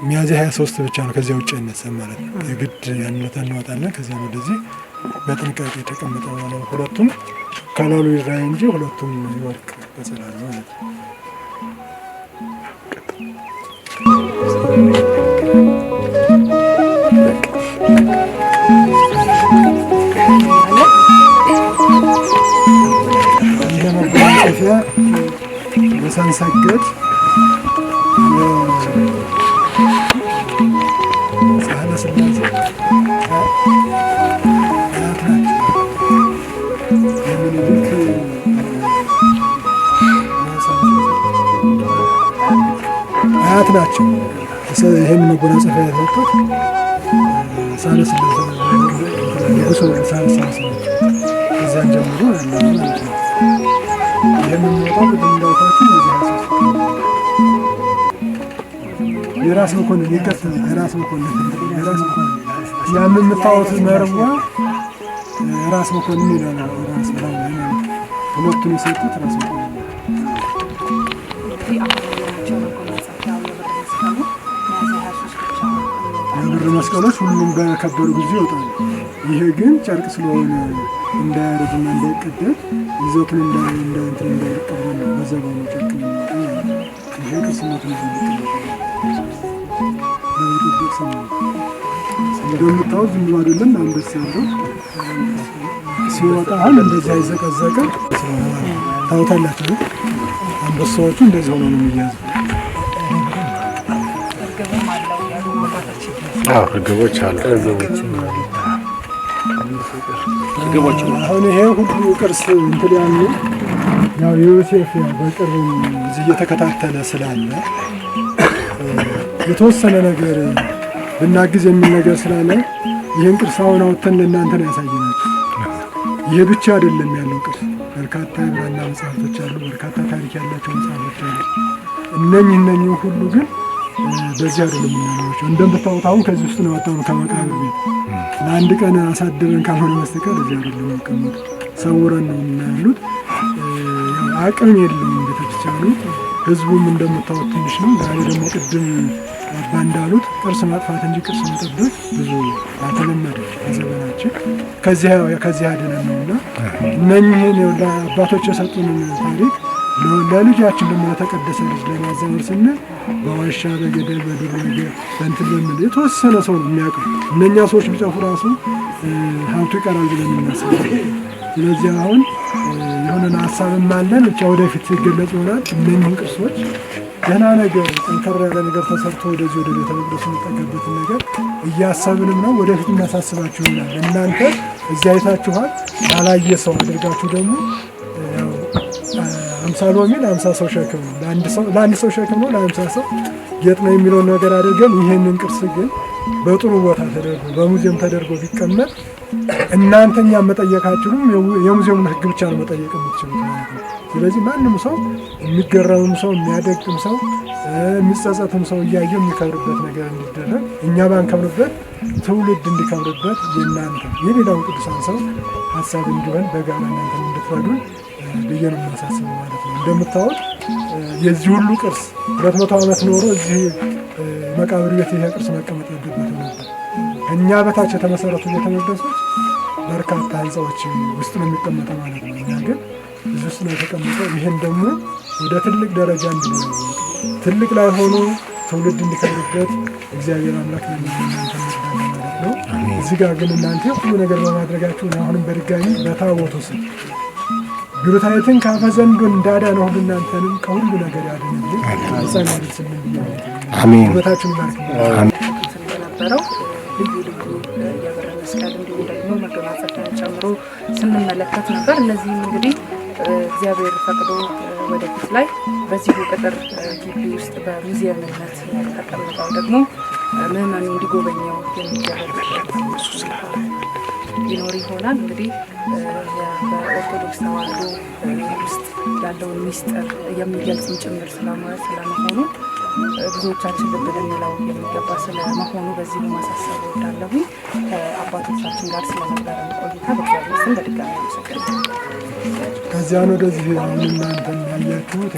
ሚያዝያ 23 ብቻ ነው። ከዚያ ውጭ አይነሳም ማለት ነው። የግድ ያንነት እናወጣለን። ከዚያ ወደዚህ በጥንቃቄ የተቀመጠ ነው። ሁለቱም ከላሉ ይራይ እንጂ ሁለቱም ይወርቅ በጸላ ነው ማለት ነው። ለመጎናጸፊያ ወሰን ሰገድ ሳህለ ሥላሴ አያት ናቸው። የምኒልክ አያት ሁለት ናቸው። ይህን መጎናጸፊያ ያሰጡት ሳህለ ሥላሴ ንጉሥ ሳህለ ሥላሴ ናቸው። ከዚያን ጀምሮ ያለ ማለት ነው። ይህም የሚወጣው ቅድም እንዳልኳችሁ የራስ መኮንን ይቀጥል የራስ መኮንን ያን የምታዩት መርዋ ራስ መኮንን ይላል። ራስ ብላ ሁለቱን የሰጡት ራስ መኮንን የብር መስቀሎች ሁሉም በከበሩ ጊዜ ይወጣሉ። ይሄ ግን ጨርቅ ስለሆነ እንዳያረጅና እንዳይቀደድ ይዘቱን እንዳይቀበል ነው። በዘባኑ ጨርቅ ነው። ይሄ ቅርስነቱን ለመጠበቅ ስም እንደምታዩት ዝም ብሎ አይደለም። አንበሳ ያለው ሲወጣ አሁን እንደዚህ አይዘቀዘቀ ታውታላችሁ። አንበሳዎቹ እንደዚህ ሆነው ነው የሚያዙ። እርግቦች አሉ። አሁን ይሄ ሁሉ ቅርስ እንትን ያሉ ያው ዮሴፍ በቅርብ እዚህ እየተከታተለ ስላለ የተወሰነ ነገር ብናግዝ የሚል ነገር ስላለ ይህን ቅርስ አሁን አውጥተን ለእናንተ ነው ያሳየናችሁ። ይሄ ብቻ አይደለም ያለው ቅርስ፣ በርካታ የብራና መጽሐፎች አሉ፣ በርካታ ታሪክ ያላቸው መጽሐፎች አሉ። እነኚህ ሁሉ ግን በዚህ አይደለም የምናየዋቸው። እንደምታውቁት አሁን ከዚህ ውስጥ ነው ያወጣነው ከመቃብር ቤት ለአንድ ቀን አሳድረን ካልሆነ በስተቀር እዚህ አይደለም የሚቀመጡ ሰውረን ነው የምናያሉት። አቅም የለውም ቤተክርስቲያኑ። ህዝቡም እንደምታወት ትንሽ ነው። ዛሬ ደግሞ ቅድም አባ እንዳሉት ቅርስ ማጥፋት እንጂ ቅርስ መጠበቅ ብዙ አልተለመደ በዘመናችን። ከዚህ አድነን ነውና እነኚህን አባቶች የሰጡንን ታሪክ ለልጃችን ደግሞ ለተቀደሰ ልጅ ለማዛመር ስንል በዋሻ በገደል በዱር በእንትን በምን የተወሰነ ሰው ነው የሚያውቀው። እነኛ ሰዎች ቢጠፉ ራሱ ሀብቱ ይቀራል ብለን እናስባለን። ስለዚህ አሁን የሆነን ሀሳብም አለን ብቻ ወደፊት ሲገለጽ ይሆናል። እነኝህን ቅርሶች ገና ነገር ጠንከር ያለ ነገር ተሰርቶ ወደዚህ ወደ ቤተ መቅደስ የሚጠጋበትን ነገር እያሰብንም ነው። ወደፊት እናሳስባችሁ ይሆናል። እናንተ እዚያ አይታችኋል። ያላየ ሰው አድርጋችሁ ደግሞ 50 ሎሚ ለ50 ሰው ሸክም ነው፣ ለአንድ ሰው ሸክም ነው፣ ለ50 ሰው ጌጥ ነው የሚለውን ነገር አድርገን ይህንን ቅርስ ግን በጥሩ ቦታ ተደርጎ በሙዚየም ተደርጎ ቢቀመጥ እናንተኛ መጠየቃችሁም የሙዚየሙን ሕግ ብቻ ነው መጠየቅ የምትችሉት ማለት ነው። ስለዚህ ማንም ሰው የሚገረምም ሰው የሚያደግም ሰው የሚጸጸትም ሰው እያየ የሚከብርበት ነገር እንዲደረግ እኛ ባንከብርበት ትውልድ እንዲከብርበት የእናንተ የሌላውን ቅዱሳን ሰው ሀሳብ እንዲሆን በጋራ እናንተ እንድትረዱን ብዬ ነው የማሳስበው ማለት ነው። እንደምታወቅ የዚህ ሁሉ ቅርስ 200 ዓመት ኖሮ እዚህ መቃብር ቤት ይሄ ቅርስ መቀመጥ ያለበት ነበር። እኛ በታች የተመሰረቱ ቤተ መቅደሶች በርካታ ህንፃዎች ውስጥ ነው የሚቀመጠው ማለት ነው። እኛ ግን እዚህ ውስጥ ነው የተቀመጠው። ይህን ደግሞ ወደ ትልቅ ደረጃ እንዲሆን ትልቅ ላይ ሆኖ ትውልድ እንዲከብርበት እግዚአብሔር አምላክ እናንተ ማለት ነው። እዚህ ጋር ግን እናንተ ሁሉ ነገር በማድረጋችሁ አሁንም በድጋሚ በታቦቱ ስም ብሩታዊትን ካፈዘንዶ እንዳዳነው ሁሉ እናንተንም ከሁሉ ነገር ያድንልን። ጸሎት ስምን አሜን። በታችን ማርክ ነበረው ልዩ የብር መስቀል እንዲሁም ደግሞ መጎናጸፊያን ጨምሮ ስንመለከት ነበር። እነዚህም እንግዲህ እግዚአብሔር ፈቅዶ ወደፊት ላይ በዚሁ ቅጥር ግቢ ውስጥ በሙዚየምነት ተቀምጠው ደግሞ ምዕመኑ እንዲጎበኘው የሚደረግ ይኖር ይሆናል። እንግዲህ በኦርቶዶክስ ተዋሕዶ ውስጥ ያለውን ሚስጥር የሚገልጽም ጭምር ስለመሆኑ ብዙዎቻችን ልብ ልንለው የሚገባ ስለመሆኑ በዚህ በማሳሰብ ወዳለሁ። ከአባቶቻችን ጋር ስለነበረን ቆይታ በእግዚአብሔር ስም በድጋሚ አመሰግናለሁ። ከዚያን ወደዚህ አሁን እናንተ ያያችሁት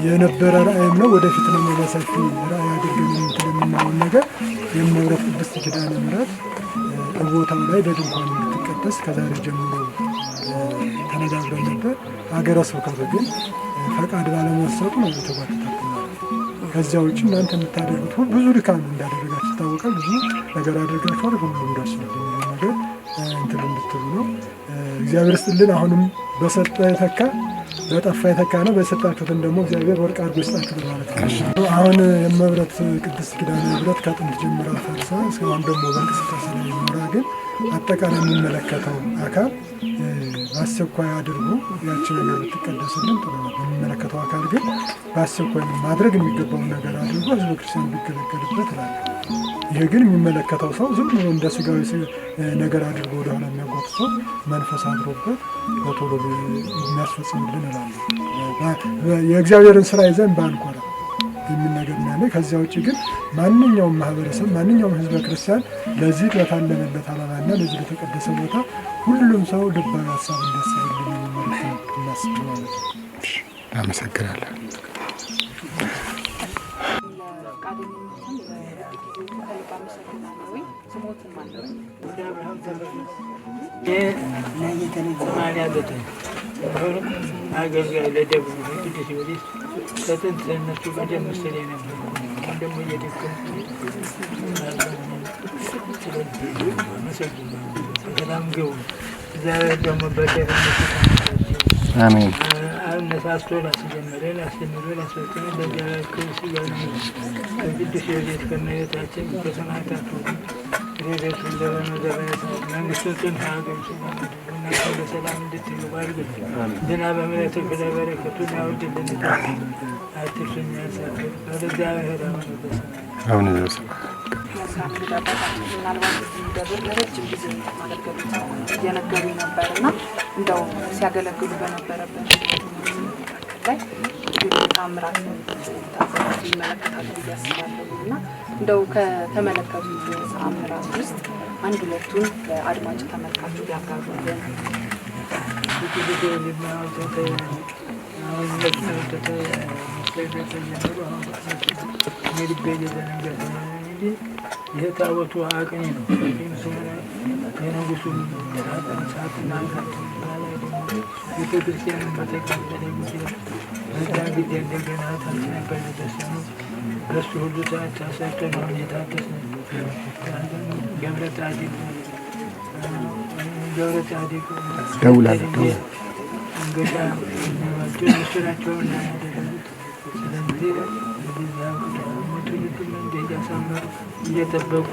የነበረ ራእይም ነው። ወደፊት ደግሞ በሰፊ ራእይ አድርገን የምናየውን ነገር የመብረት ቅድስት ኪዳነ ምሕረት ቦታው ላይ በድንኳን እንድትቀደስ ከዛሬ ጀምሮ ተነጋግረን ነበር። ሀገረ ስብከቱ ግን ፈቃድ ባለመሰጡ ነው የተጓተተብን። ከዚያ ውጭ እናንተ የምታደርጉት ብዙ ድካም እንዳደረጋችሁ ይታወቃል። ብዙ ነገር አድርጋችኋል። ሁሉም ደርሷል የሚለው ነገር እንትን እንድትሉ ነው። እግዚአብሔር ይስጥልን። አሁንም በሰጠ የተካ በጠፋ የተካ ነው። በሰጣችሁትን ደግሞ እግዚአብሔር ወርቅ አድርጎ ይስጣችሁ ማለት ነው። አሁን የመብረት ቅድስት ኪዳነ ምሕረት ከጥንት ጀምራ ፈርሳ እስካሁን ደግሞ በእንቅስቃሴ ላይ የሚኖራ ግን አጠቃላይ የሚመለከተው አካል በአስቸኳይ አድርጎ ያቺ ነገር ብትቀደስልን ጥሩ ነው። የሚመለከተው አካል ግን በአስቸኳይ ማድረግ የሚገባውን ነገር አድርጎ ህዝበ ክርስቲያን ቢገለገልበት እላለሁ። ይሄ ግን የሚመለከተው ሰው ዝም ብሎ እንደ ስጋዊ ነገር አድርጎ ወደኋላ የሚያጓት ሰው መንፈስ አድሮበት በቶሎ የሚያስፈጽምልን እላለሁ። የእግዚአብሔርን ስራ ይዘን ባንኮራ የሚል ነገር ነው ያለ። ከዚያ ውጭ ግን ማንኛውም ማህበረሰብ ማንኛውም ህዝበ ክርስቲያን ለዚህ ለታለመለት ዓላማና ለዚህ ለተቀደሰ ቦታ ሁሉም ሰው ልባዊ ሀሳብ እንዲያስብልን የሚመለከት እናስብ ማለት ነው። አመሰግናለሁ። አገልጋይ ለደብሩ ቅዱስ ጊዮርጊስ ከጥንት እነሱ ቀደም ምስል ነበር። ደግሞ እየደከምኩ ሰላም ገቡ ዛሬ ደግሞ በደግነት አሜን አነሳስቶ ላስጀመረን አስተምሮ ላስፈጸመን ለእግዚአብሔር ክብር ይሁን። ቅዱስ ጊዮርጊስ ከእመቤታችን ከሰማዕታቱ ረድኤቱን ለበረከት መንግሥቱን ጽንፈ ሀገሪቱ በሰላም እንድትገቡ አድርግልን። ዝናበ ምሕረትህ በረከቱን ያውርድልን። አትርሱኝ ያሳፍር ወደእግዚአብሔር አሁን ምናልባት ደብር ለረጅም ጊዜ ማገልገሉት እየነገሩ ነበርና እንደው ሲያገለግሉ በነበረበት ላይ ታምራት ይመለከታሉ ብዬ አስባለሁ እና እንደው ከተመለከቱት ታምራት ውስጥ አንድ ሁለቱን ለአድማጭ ተመልካቹ ሊያጋሩልን። ይሄ ታቦቱ አቅኔ ነው። የንጉሱ ሰዓትና ቤተክርስቲያን በተቃጠለ ጊዜ በዛ ጊዜ እንደገና ታስነበር ተሰኑ በሱ ሁሉ ተሰርቶ ነው የታደሰ ገብረ ጻዲቅ ደውላለሁ እንገዳ እሱ ናቸው ያደረጉት። ስለዚህ እያሳመሩ እየጠበቁ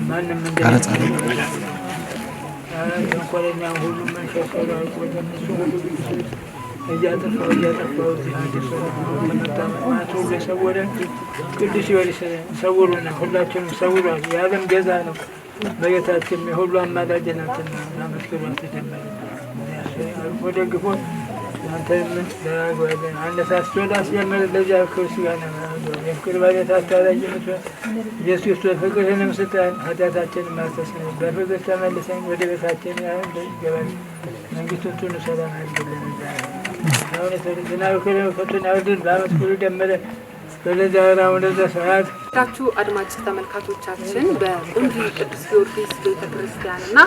ማንም እንኳለኛ ሁሉም መንሸፈሩ ወደ እነሱ ሁሉ እያጠፋው እዚህ አዲስ ተመጣማቶ ለሰወረን ቅዱስ ጊዮርጊስ ሰውሩና ሁላችንም ሰውሯል። የዓለም ቤዛ ነው። በጌታችን የሁሉ አማላጅ ናትና አመስግኗት ተጀመረ ወደ ግፎን አንተምን ለጓደኛ አነሳስቶ ላስጀመረ ለዚያ ክርስቲያን የፍቅር ባለቤት አስታራቂ ምትሆን ኢየሱስ ፍቅርህንም ስጠን፣ ኃጢአታችንን ማስተስረይ፣ በፍቅር ተመልሰን ወደ ቤታችን ገባን። መንግሥቱን ሁሉ ሰላም ያድርግልን። አሁን ዝናብ ከፈቱን ያውርድን። በዓመት ሁሉ ደመረ በለዛራ ወደዛ ሰዓት ታችሁ አድማጭ ተመልካቾቻችን በቁንዲ ቅዱስ ጊዮርጊስ ቤተክርስቲያን እና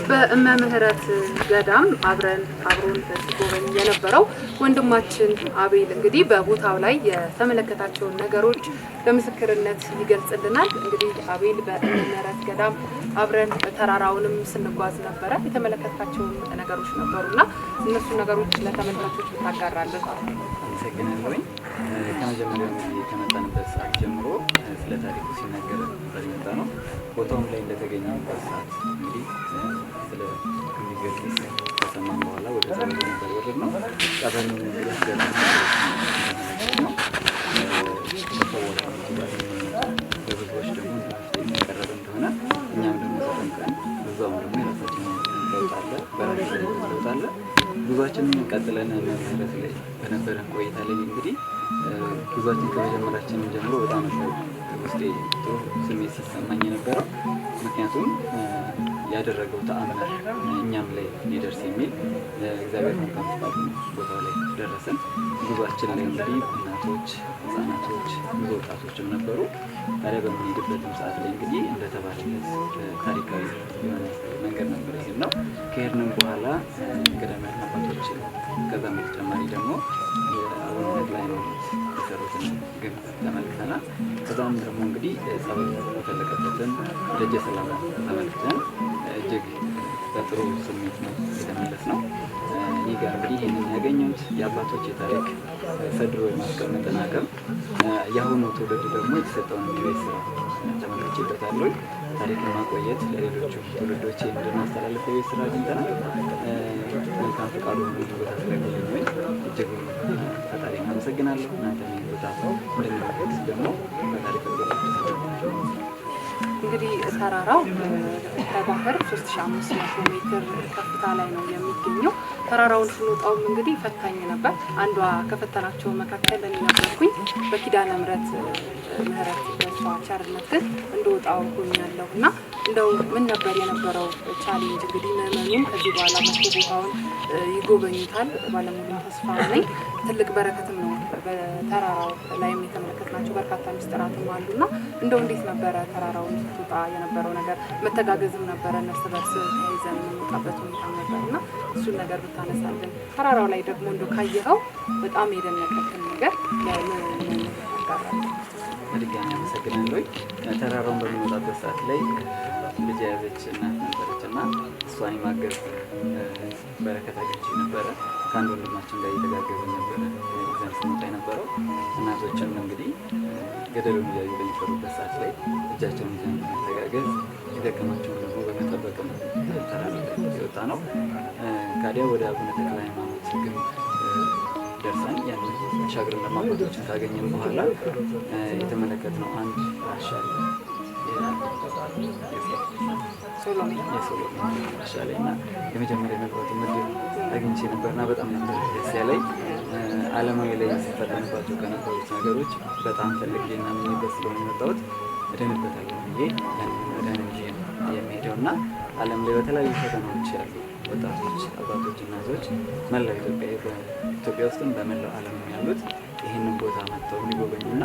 በእመ ምህረት ገዳም አብሮን ሲጎበኝ የነበረው ወንድማችን አቤል እንግዲህ በቦታው ላይ የተመለከታቸውን ነገሮች በምስክርነት ይገልጽልናል። እንግዲህ አቤል በእመ ምህረት ገዳም አብረን ተራራውንም ስንጓዝ ነበረ። የተመለከታቸውን ነገሮች ነበሩና እነሱ ነገሮች ለተመልካቾች ታጋራለን። አመሰግናለሁ። ከመጀመሪያው ጊዜ ከመጣንበት ሰዓት ጀምሮ ስለ ታሪኩ ሲነገር በመጣ ነው። ቦታውም ላይ እንደተገኘበት ሰዓት እንግዲህ ስለ ቅዱስ ጊዮርጊስ ከሰማን በኋላ ወደ ጸሎት ነበር ወረድ ነው። ጸበሉን ያስገርም ነው። በብዙዎች ደግሞ የሚቀረብ እንደሆነ እኛም ደግሞ ተጠንቀን እዛውም ደግሞ የራሳችን ለውጥ አለ፣ በራሱ ለውጥ አለ። ጉዟችንን ቀጥለን ምህረት ላይ በነበረን ቆይታ ላይ እንግዲህ ጉዟችን ከመጀመራችን ጀምሮ በጣም ውስጤ ጥሩ ስሜት ሲሰማኝ የነበረው ምክንያቱም ያደረገው ተአምር እኛም ላይ ሊደርስ የሚል እግዚአብሔር መልካም ፈቃዱ ቦታው ላይ ደረሰን። ጉዟችን ላይ እንግዲህ እናቶች፣ ህጻናቶች፣ ብዙ ወጣቶችም ነበሩ። ታዲያ በምንሄድበትም ሰዓት ላይ እንግዲህ እንደተባለለት ታሪካዊ የሆነ መንገድ ነበር የሄድነው። ከሄድንም በኋላ ገዳማት አባቶች ከዛም በተጨማሪ ደግሞ የአቡነ ተክለ ሃይማኖት የሰሩትን ግንብ ተመልክተናል። ከዛም ደግሞ እንግዲህ ጸበል የተፈለቀበትን ደጀ ሰላም ተመልክተን እጅግ በጥሩ ስሜት ነው የተመለስነው። እኔ ጋር እንግዲህ ይህንን ያገኘሁት የአባቶች የታሪክ ሰድሮ የማስቀመጥን አቅም የአሁኑ ትውልድ ደግሞ የተሰጠውን የቤት ስራ ተመልክቼበታለሁ። ታሪክን ማቆየት ለሌሎቹ ትውልዶች እንድናስተላልፍ የቤት ስራ አግኝተናል። መልካም ፈቃዱ ሆኖ ቦታ ስለሚገኝ እጅግ ፈጣሪ አመሰግናለሁ። እናንተ ቦታ እንደሚመለከት ደግሞ ፈጣሪ እንግዲህ ተራራው ከባህር 3500 ሜትር ከፍታ ላይ ነው የሚገኘው። ተራራውን ስንወጣውም እንግዲህ ፈታኝ ነበር። አንዷ ከፈተናቸው መካከል እኔ ነበርኩኝ። በኪዳነ ምህረት በሷ ቸርነት ግን እንደወጣው ሆኛለሁ እና እንደው ምን ነበር የነበረው ቻሌንጅ? እንግዲህ ምዕመኑም ከዚህ በኋላ መጥቶ ቦታውን ይጎበኙታል ባለሙሉ ተስፋ ነኝ። ትልቅ በረከትም ነው በተራራው ላይም የተመለከትናቸው በርካታ ምስጢራትም አሉና እንደው እንዴት ነበረ ተራራውን ስትወጣ የነበረው ነገር? መተጋገዝም ነበረ፣ እርስ በርስ ተያይዘን የምንወጣበት ሁኔታ ነበርና እሱን ነገር ብታነሳለን። ተራራው ላይ ደግሞ እንደው ካየኸው በጣም የደነቀብን ነገር ለምን ያጋራል? በድጋሚ አመሰግናለሁ። ተራራውን በምንወጣበት ሰዓት ላይ ልጅ ያዘች እናት ነበረች እና እሷን የማገዝ በረከት አግኝቼ ነበረ። ከአንድ ወንድማችን ጋር እየተጋገዝን ነበረ ይዘን ስንወጣ የነበረው። እናቶችም እንግዲህ ገደሉን እያዩ በሚፈሩበት ሰዓት ላይ እጃቸውን ይዘን ተጋገዝ የደከማቸውን ደግሞ በመጠበቅም ተራራ የወጣ ነው። ካዲያ ወደ አቡነ ተክለ ሃይማኖት ግንብ ደርሰን ያንን ሻግርን ለማባቶችን ካገኘን በኋላ የተመለከትነው አንድ ዋሻ አለ። የሶሎሜ ዋሻ ላይ እና የመጀመሪያ መግባት ምድር አግኝቼ ነበርና በጣም ነበር ደስ ያለኝ። ዓለማዊ ላይ ሲፈተንባቸው ከነበሩት ነገሮች በጣም ፈልጌና ምንበት ስለሆነ የመጣሁት እድንበታለሁ ብዬ ያንን መድኃኒት ጊዜ የሚሄደው እና ዓለም ላይ በተለያዩ ፈተናዎች ያሉ ወጣቶች፣ አባቶች፣ እናቶች መላው በኢትዮጵያ ውስጥም በመላው ዓለም ያሉት ይህንን ቦታ መጥተው ሊጎበኙና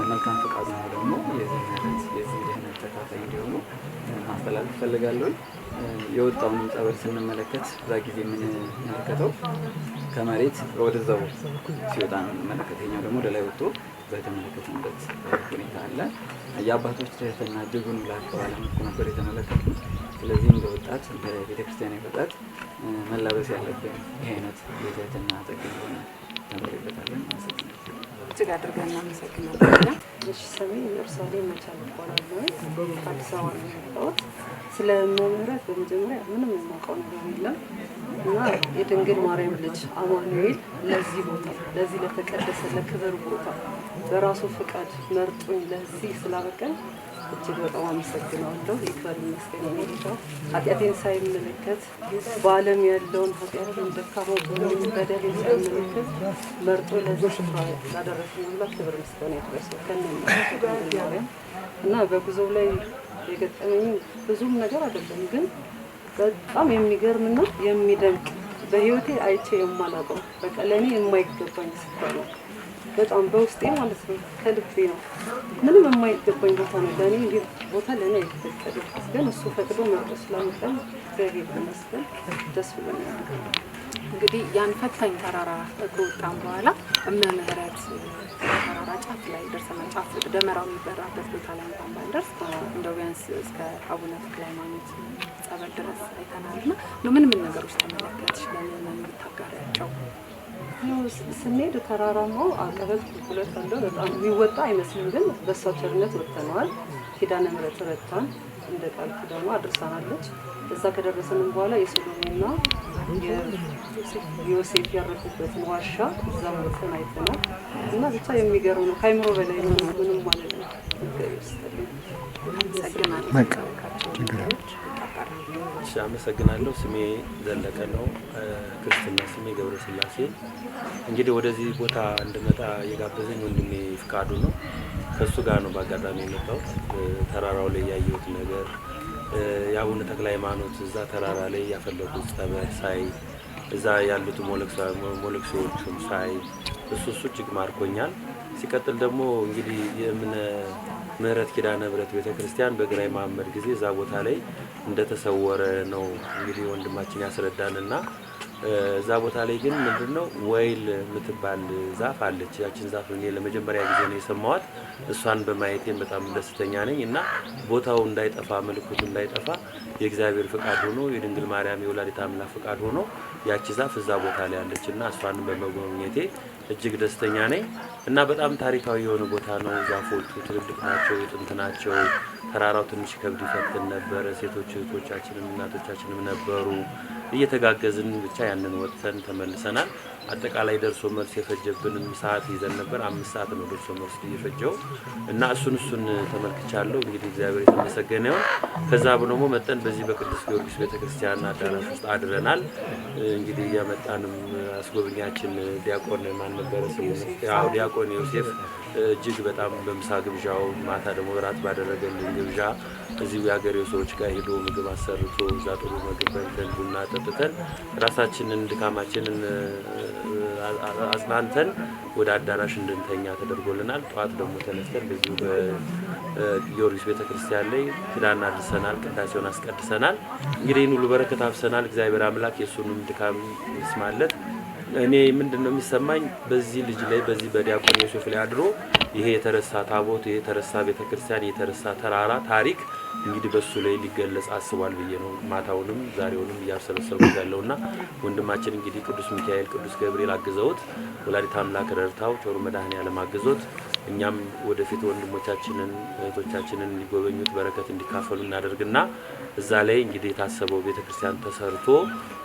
መልካም ፈቃዱ ነው ደግሞ የዚህ ድህነት ተካፋይ እንዲሆኑ ማስተላለፍ እፈልጋለሁ። የወጣውንም ጸበል ስንመለከት እዛ ጊዜ የምንመለከተው ከመሬት ወደዛው ሲወጣ ነው የምንመለከተው። ይኸኛው ደግሞ ወደ ላይ ወጥቶ በተመለከትንበት ሁኔታ አለ። የአባቶች ትህትና እጅጉን ላቅ ባለ መልኩ ነበር የተመለከቱት። ስለዚህ እንደ ወጣት እንደ ቤተክርስቲያን ወጣት መላበስ ያለብን ይህ አይነት የትህትና ጸጋ እንደሆነ ተምሬበታለን። እጅግ አድርገን እናመሰግናለን። ስሜ ኢየሩሳሌም መቻል እባላለሁ። ከአዲስ አበባ ነው የመጣሁት። ስለ ምህረት በመጀመሪያ ምንም የማውቀው ነገር የለም እና የድንግል ማርያም ልጅ አማኑኤል ለዚህ ቦታ ለዚህ ለተቀደሰ ለክብር ቦታ በራሱ ፍቃድ መርጦኝ ለዚህ ስላበቀን እጅግ በጣም አመሰግናለሁ። ይክበር ይመስገን። የሚሄደው ኃጢአቴን ሳይመለከት በዓለም ያለውን ኃጢአቴን ደካማ ጎኔን በደሌን ሳይመለከት መርጦ ለዚህ ስፍራ ላደረሰኝ አምላክ ክብር ምስጋና ይድረሰው። ከነማርያም እና በጉዞው ላይ የገጠመኝ ብዙም ነገር አይደለም፣ ግን በጣም የሚገርምና የሚደንቅ በህይወቴ አይቼ የማላውቀው በቃ ለእኔ የማይገባኝ ስፍራ ነው። በጣም በውስጤ ማለት ነው፣ ከልቤ ነው። ምንም የማይገባኝ ቦታ ነው ለእኔ። እንዲህ ቦታ ለእኔ አይፈቀድም፣ ግን እሱ ፈቅዶ መርጦ ስላመጣኝ እግዚአብሔር ይመስገን። ደስ ብሎኛል። እንግዲህ ያን ፈታኝ ተራራ ከወጣን በኋላ ምህረት ተራራ ጫፍ ላይ ደርሰናል። ጫፍ ደመራው የሚበራበት ቦታ ላይ እንኳን ባንደርስ እንደው ቢያንስ እስከ አቡነ ተክለ ሃይማኖት ጸበል ድረስ አይተናልና ምን ነገሮች ተመለከትሽ? ለምን የምታጋሪያቸው? ስንሄድ ተራራማው አቀበት ቁልቁለት አለው። በጣም የሚወጣ አይመስልም፣ ግን በእሷ ቸርነት ወጥተነዋል። ኪዳነ ምህረት ረድታን እንደ ቃል ኪዳኗ አድርሳናለች። እዛ ከደረሰንም በኋላ የሶሎሜና የዮሴፍ ያረፉበትን ዋሻ እዛ ወጥተን አይተናል እና ብቻ የሚገርም ነው። ከአይምሮ በላይ ነው። ምንም ማለት ነው። አመሰግናለሁ። ስሜ ዘለቀ ነው። ክርስትና ስሜ ገብረ ስላሴ። እንግዲህ ወደዚህ ቦታ እንድመጣ የጋበዘኝ ወንድሜ ፍቃዱ ነው። ከሱ ጋር ነው በአጋጣሚ የመጣሁት። ተራራው ላይ ያየሁት ነገር የአቡነ ተክለ ሃይማኖት እዛ ተራራ ላይ ያፈለጉት ጸበል ሳይ፣ እዛ ያሉት ሞለክሶቹም ሳይ እሱ እጅግ ማርኮኛል። ሲቀጥል ደግሞ እንግዲህ የእምነ ምህረት ኪዳነ ምህረት ቤተክርስቲያን በግራኝ መሐመድ ጊዜ እዛ ቦታ ላይ እንደተሰወረ ነው እንግዲህ ወንድማችን ያስረዳንና እዛ ቦታ ላይ ግን ምንድነው ወይል የምትባል ዛፍ አለች። ያችን ዛፍ እኔ ለመጀመሪያ ጊዜ ነው የሰማዋት። እሷን በማየቴ በጣም ደስተኛ ነኝ እና ቦታው እንዳይጠፋ ምልክቱ እንዳይጠፋ የእግዚአብሔር ፍቃድ ሆኖ የድንግል ማርያም የወላዲተ አምላክ ፍቃድ ሆኖ ያቺ ዛፍ እዛ ቦታ ላይ አለችና እሷን በመጎብኘቴ እጅግ ደስተኛ ነኝ እና በጣም ታሪካዊ የሆነ ቦታ ነው። ዛፎቹ ትልልቅ ናቸው፣ የጥንት ናቸው። ተራራው ትንሽ ከብድ ይፈትን ነበር። ሴቶች እህቶቻችንም እናቶቻችንም ነበሩ። እየተጋገዝን ብቻ ያንን ወጥተን ተመልሰናል። አጠቃላይ ደርሶ መልስ የፈጀብንም ሰዓት ይዘን ነበር። 5 ሰዓት ነው ደርሶ መልስ እየፈጀው እና እሱን ተመልክቻለሁ። እንግዲህ እግዚአብሔር የተመሰገነ ይሁን። ከዛ ደግሞ መጠን በዚህ በቅዱስ ጊዮርጊስ ቤተክርስቲያን አዳራሽ ውስጥ አድረናል። እንግዲህ ያመጣንም አስጎብኛችን ዲያቆን ማን ነበር? ዲያቆን ዮሴፍ እጅግ በጣም በምሳ ግብዣው ማታ ደግሞ እራት ባደረገልን ግብዣ እዚሁ የሀገሬው ሰዎች ጋር ሄዶ ምግብ አሰርቶ እዛ ጥሩ ምግብ በልተን ቡና ጠጥተን ራሳችንን ድካማችንን አጽናንተን ወደ አዳራሽ እንድንተኛ ተደርጎልናል። ጠዋት ደግሞ ተነስተን በዚሁ በጊዮርጊስ ቤተክርስቲያን ላይ ኪዳን አድርሰናል፣ ቅዳሴውን አስቀድሰናል። እንግዲህ ይህን ሁሉ በረከት አፍሰናል። እግዚአብሔር አምላክ የእሱንም ድካም ይስማለት። እኔ ምንድነው የሚሰማኝ በዚህ ልጅ ላይ በዚህ በዲያቆን ዮሴፍ ላይ አድሮ ይሄ የተረሳ ታቦት፣ ይሄ የተረሳ ቤተክርስቲያን፣ የተረሳ ተራራ ታሪክ እንግዲህ በሱ ላይ ሊገለጽ አስቧል ብዬ ነው ማታውንም ዛሬውንም እያሰለሰልኩት ያለውና ወንድማችን እንግዲህ ቅዱስ ሚካኤል ቅዱስ ገብርኤል አግዘውት ወላዲተ አምላክ ረድታው ቸሩ መድኃኔዓለም አግዞት እኛም ወደፊት ወንድሞቻችንን እህቶቻችንን ሊጎበኙት በረከት እንዲካፈሉ እናደርግና እዛ ላይ እንግዲህ የታሰበው ቤተክርስቲያን ተሰርቶ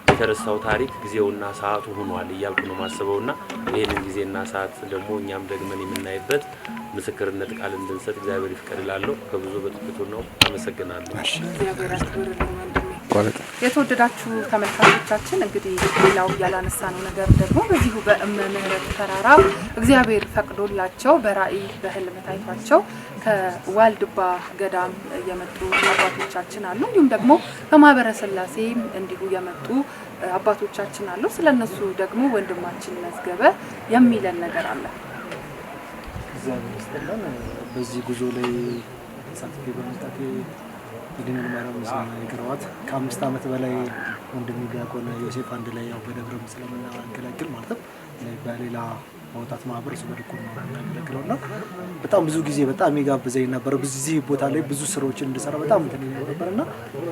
የተረሳው ታሪክ ጊዜውና ሰዓቱ ሆኗል እያልኩ ነው ማስበውና ይሄንን ጊዜና ሰዓት ደግሞ እኛም ደግመን የምናይበት ምስክርነት ቃል እንድንሰጥ እግዚአብሔር ይፍቀድላለሁ። ከብዙ በጥቂቱ ነው። አመሰግናለሁ። እግዚአብሔር ያክብርልን ወንድሜ። የተወደዳችሁ ተመልካቾቻችን እንግዲህ ሌላው ያላነሳነው ነገር ደግሞ በዚሁ በእመምህረት ተራራ እግዚአብሔር ፈቅዶላቸው በራእይ በህልም ታይቷቸው ከዋልድባ ገዳም የመጡ አባቶቻችን አሉ። እንዲሁም ደግሞ ከማህበረ ሥላሴ እንዲሁ የመጡ አባቶቻችን አሉ። ስለነሱ ደግሞ ወንድማችን መዝገበ የሚለን ነገር አለ። እግዚአብሔር ይስጥልን። በዚህ ጉዞ ላይ ተሳትፌ በመምጣቴ የድንግል ማርያም ምስጋና ይግባዋት። ከ5 ዓመት በላይ ወንድሜ ዲያቆን ዮሴፍ አንድ ላይ ያው በደብረም ስለምናገለግል ማለት በሌላ ማውጣት ማህበር እሱ በድቁና ያገለግለውና በጣም ብዙ ጊዜ በጣም ይጋብዘኝ ነበር። በዚህ ቦታ ላይ ብዙ ስራዎችን እንድሰራ በጣም እንትን ነበርና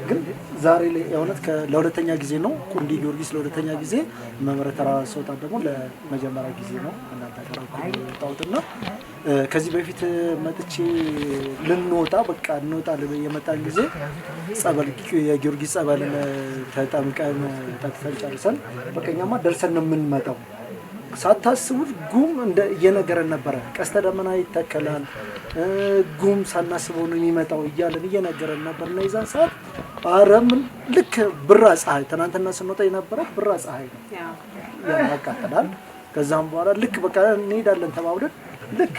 ግን ዛሬ ላይ የእውነት ለሁለተኛ ጊዜ ነው ቁንዲ ጊዮርጊስ ለሁለተኛ ጊዜ መምህረት ተራራ ስወጣ ደግሞ ለመጀመሪያ ጊዜ ነው እናንተ ተራራውጣውትና ከዚህ በፊት መጥቼ ልንወጣ በቃ እንወጣ የመጣን ጊዜ ጸበል የጊዮርጊስ ጸበልን ተጠምቀን ተጠጥተን ጨርሰን በቀኛማ ደርሰን ነው የምንመጣው። ሳታስቡት ጉም እንደ እየነገረን ነበረ። ቀስተ ደመና ይተከላል፣ ጉም ሳናስበው ነው የሚመጣው እያለን እየነገረን ነበር። እና የዛን ሰዓት አረም ልክ ብራ ፀሐይ ትናንትና ስንወጣ የነበረው ብራ ፀሐይ ነው ያቃጥላል። ከዛም በኋላ ልክ በቃ እንሄዳለን ተባብለን ልክ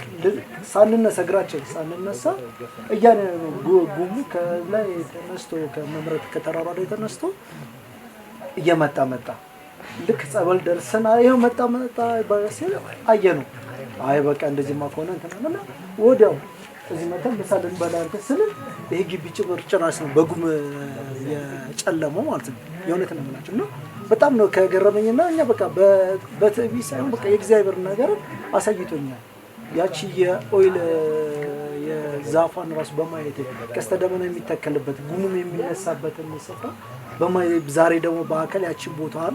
ሳንነሳ እግራችን ሳንነሳ እያለ ጉሙ ከላይ ተነስቶ ከመምረት ከተራራ ላይ ተነስቶ እየመጣ መጣ። ልክ ጸበል ደርሰን አይው መጣ ባሲል አየነው። አይ በቃ እንደዚህማ ከሆነ እንተናና ወዲያው እዚህ መተን በሳለን ባላንተ ስለ ይሄ ግቢ ጭራሽ ነው በጉም የጨለመው ማለት ነው። የእውነት ነው ማለት ነው። በጣም ነው ከገረመኝና እኛ በቃ በትዕቢት ሳይሆን በቃ የእግዚአብሔር ነገር አሳይቶኛል። ያቺ የኦይል የዛፋን ራሱ በማየት ቀስተ ደመና የሚተከልበት ጉሙም የሚነሳበትን ስፍራ በማየት ዛሬ ደግሞ በአካል ያቺን ቦታዋን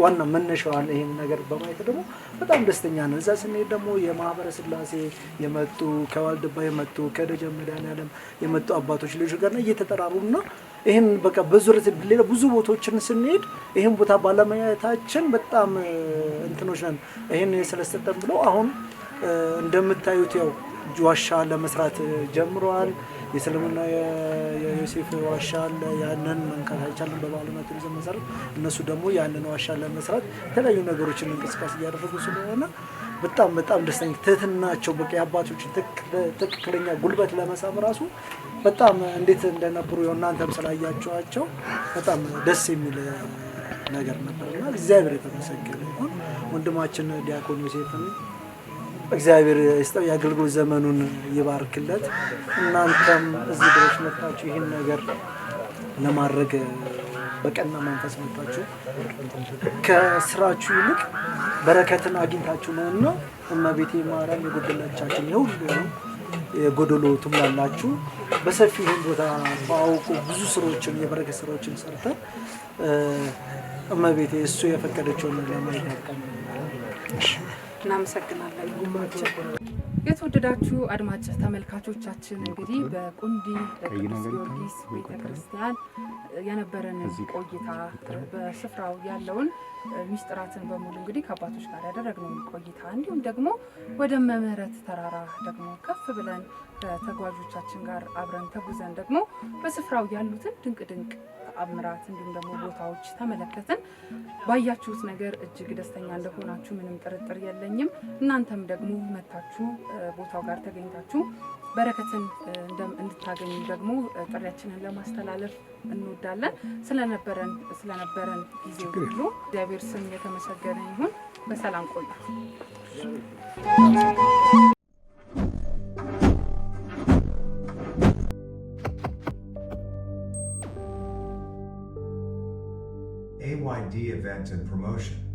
ዋና መነሻዋን ይሄን ነገር በማየት ደግሞ በጣም ደስተኛ ነን። እዛ ስንሄድ ደግሞ የማህበረ ሥላሴ የመጡ ከዋልድባ የመጡ ከደጀን መድኃኔዓለም የመጡ አባቶች ልጆች ጋር እየተጠራሩና ይሄን በቃ በዙረት ሌላ ብዙ ቦታዎችን ስንሄድ ይሄን ቦታ ባለማየታችን በጣም እንትኖች ነን። ይሄን ስለስተን ብለው አሁን እንደምታዩት ያው ዋሻ ለመስራት ጀምሯል። የሰለሞንና የዮሴፍ ዋሻ አለ። ያንን መንካት አይቻልም በባለና ቱሪዝም መሰረት እነሱ ደግሞ ያንን ዋሻ ለመስራት የተለያዩ ነገሮችን እንቅስቃሴ እያደረጉ ስለሆነ በጣም ደስተኛ ትህትናቸው በቃ የአባቶችን ትክክለኛ ጉልበት ለመሳም ራሱ በጣም እንዴት እንደነበሩ እናንተም ስላያችኋቸው በጣም ደስ የሚል ነገር ነበርና እግዚአብሔር የተመሰገነ ይሁን። ወንድማችን ዲያቆን ዮሴፍን እግዚአብሔር ይስጠው፣ የአገልግሎት ዘመኑን ይባርክለት። እናንተም እዚህ ድረስ መጥታችሁ ይህን ነገር ለማድረግ በቀና መንፈስ መጣችሁ ከስራችሁ ይልቅ በረከትን አግኝታችሁ ነውና እመቤቴ ማርያም የጎደለቻችን የሁሉ ነው የጎደሎ ትምላላችሁ። በሰፊው ይህን ቦታ ባውቁ ብዙ ስራዎችን የበረከት ስራዎችን ሰርተን እመቤቴ እሱ የፈቀደችውን ለማየት ያብቃን። እናመሰግናለን። የተወደዳችሁ አድማጭ ተመልካቾቻችን እንግዲህ በቁንዲ ቅዱስ ጊዮርጊስ ቤተክርስቲያን የነበረንን ቆይታ በስፍራው ያለውን ሚስጥራትን በሙሉ እንግዲህ ከአባቶች ጋር ያደረግነውን ቆይታ እንዲሁም ደግሞ ወደ መምህረት ተራራ ደግሞ ከፍ ብለን ከተጓዦቻችን ጋር አብረን ተጉዘን ደግሞ በስፍራው ያሉትን ድንቅ ድንቅ ተአምራት እንዲሁም ደግሞ ቦታዎች ተመለከትን። ባያችሁት ነገር እጅግ ደስተኛ እንደሆናችሁ ምንም ጥርጥር የለኝም። እናንተም ደግሞ መታችሁ ቦታው ጋር ተገኝታችሁ በረከትን እንድታገኙ ደግሞ ጥሪያችንን ለማስተላለፍ እንወዳለን። ስለነበረን ጊዜ ሁሉ እግዚአብሔር ስም የተመሰገነ ይሁን። በሰላም ቆዩ። AYD Event and Promotion.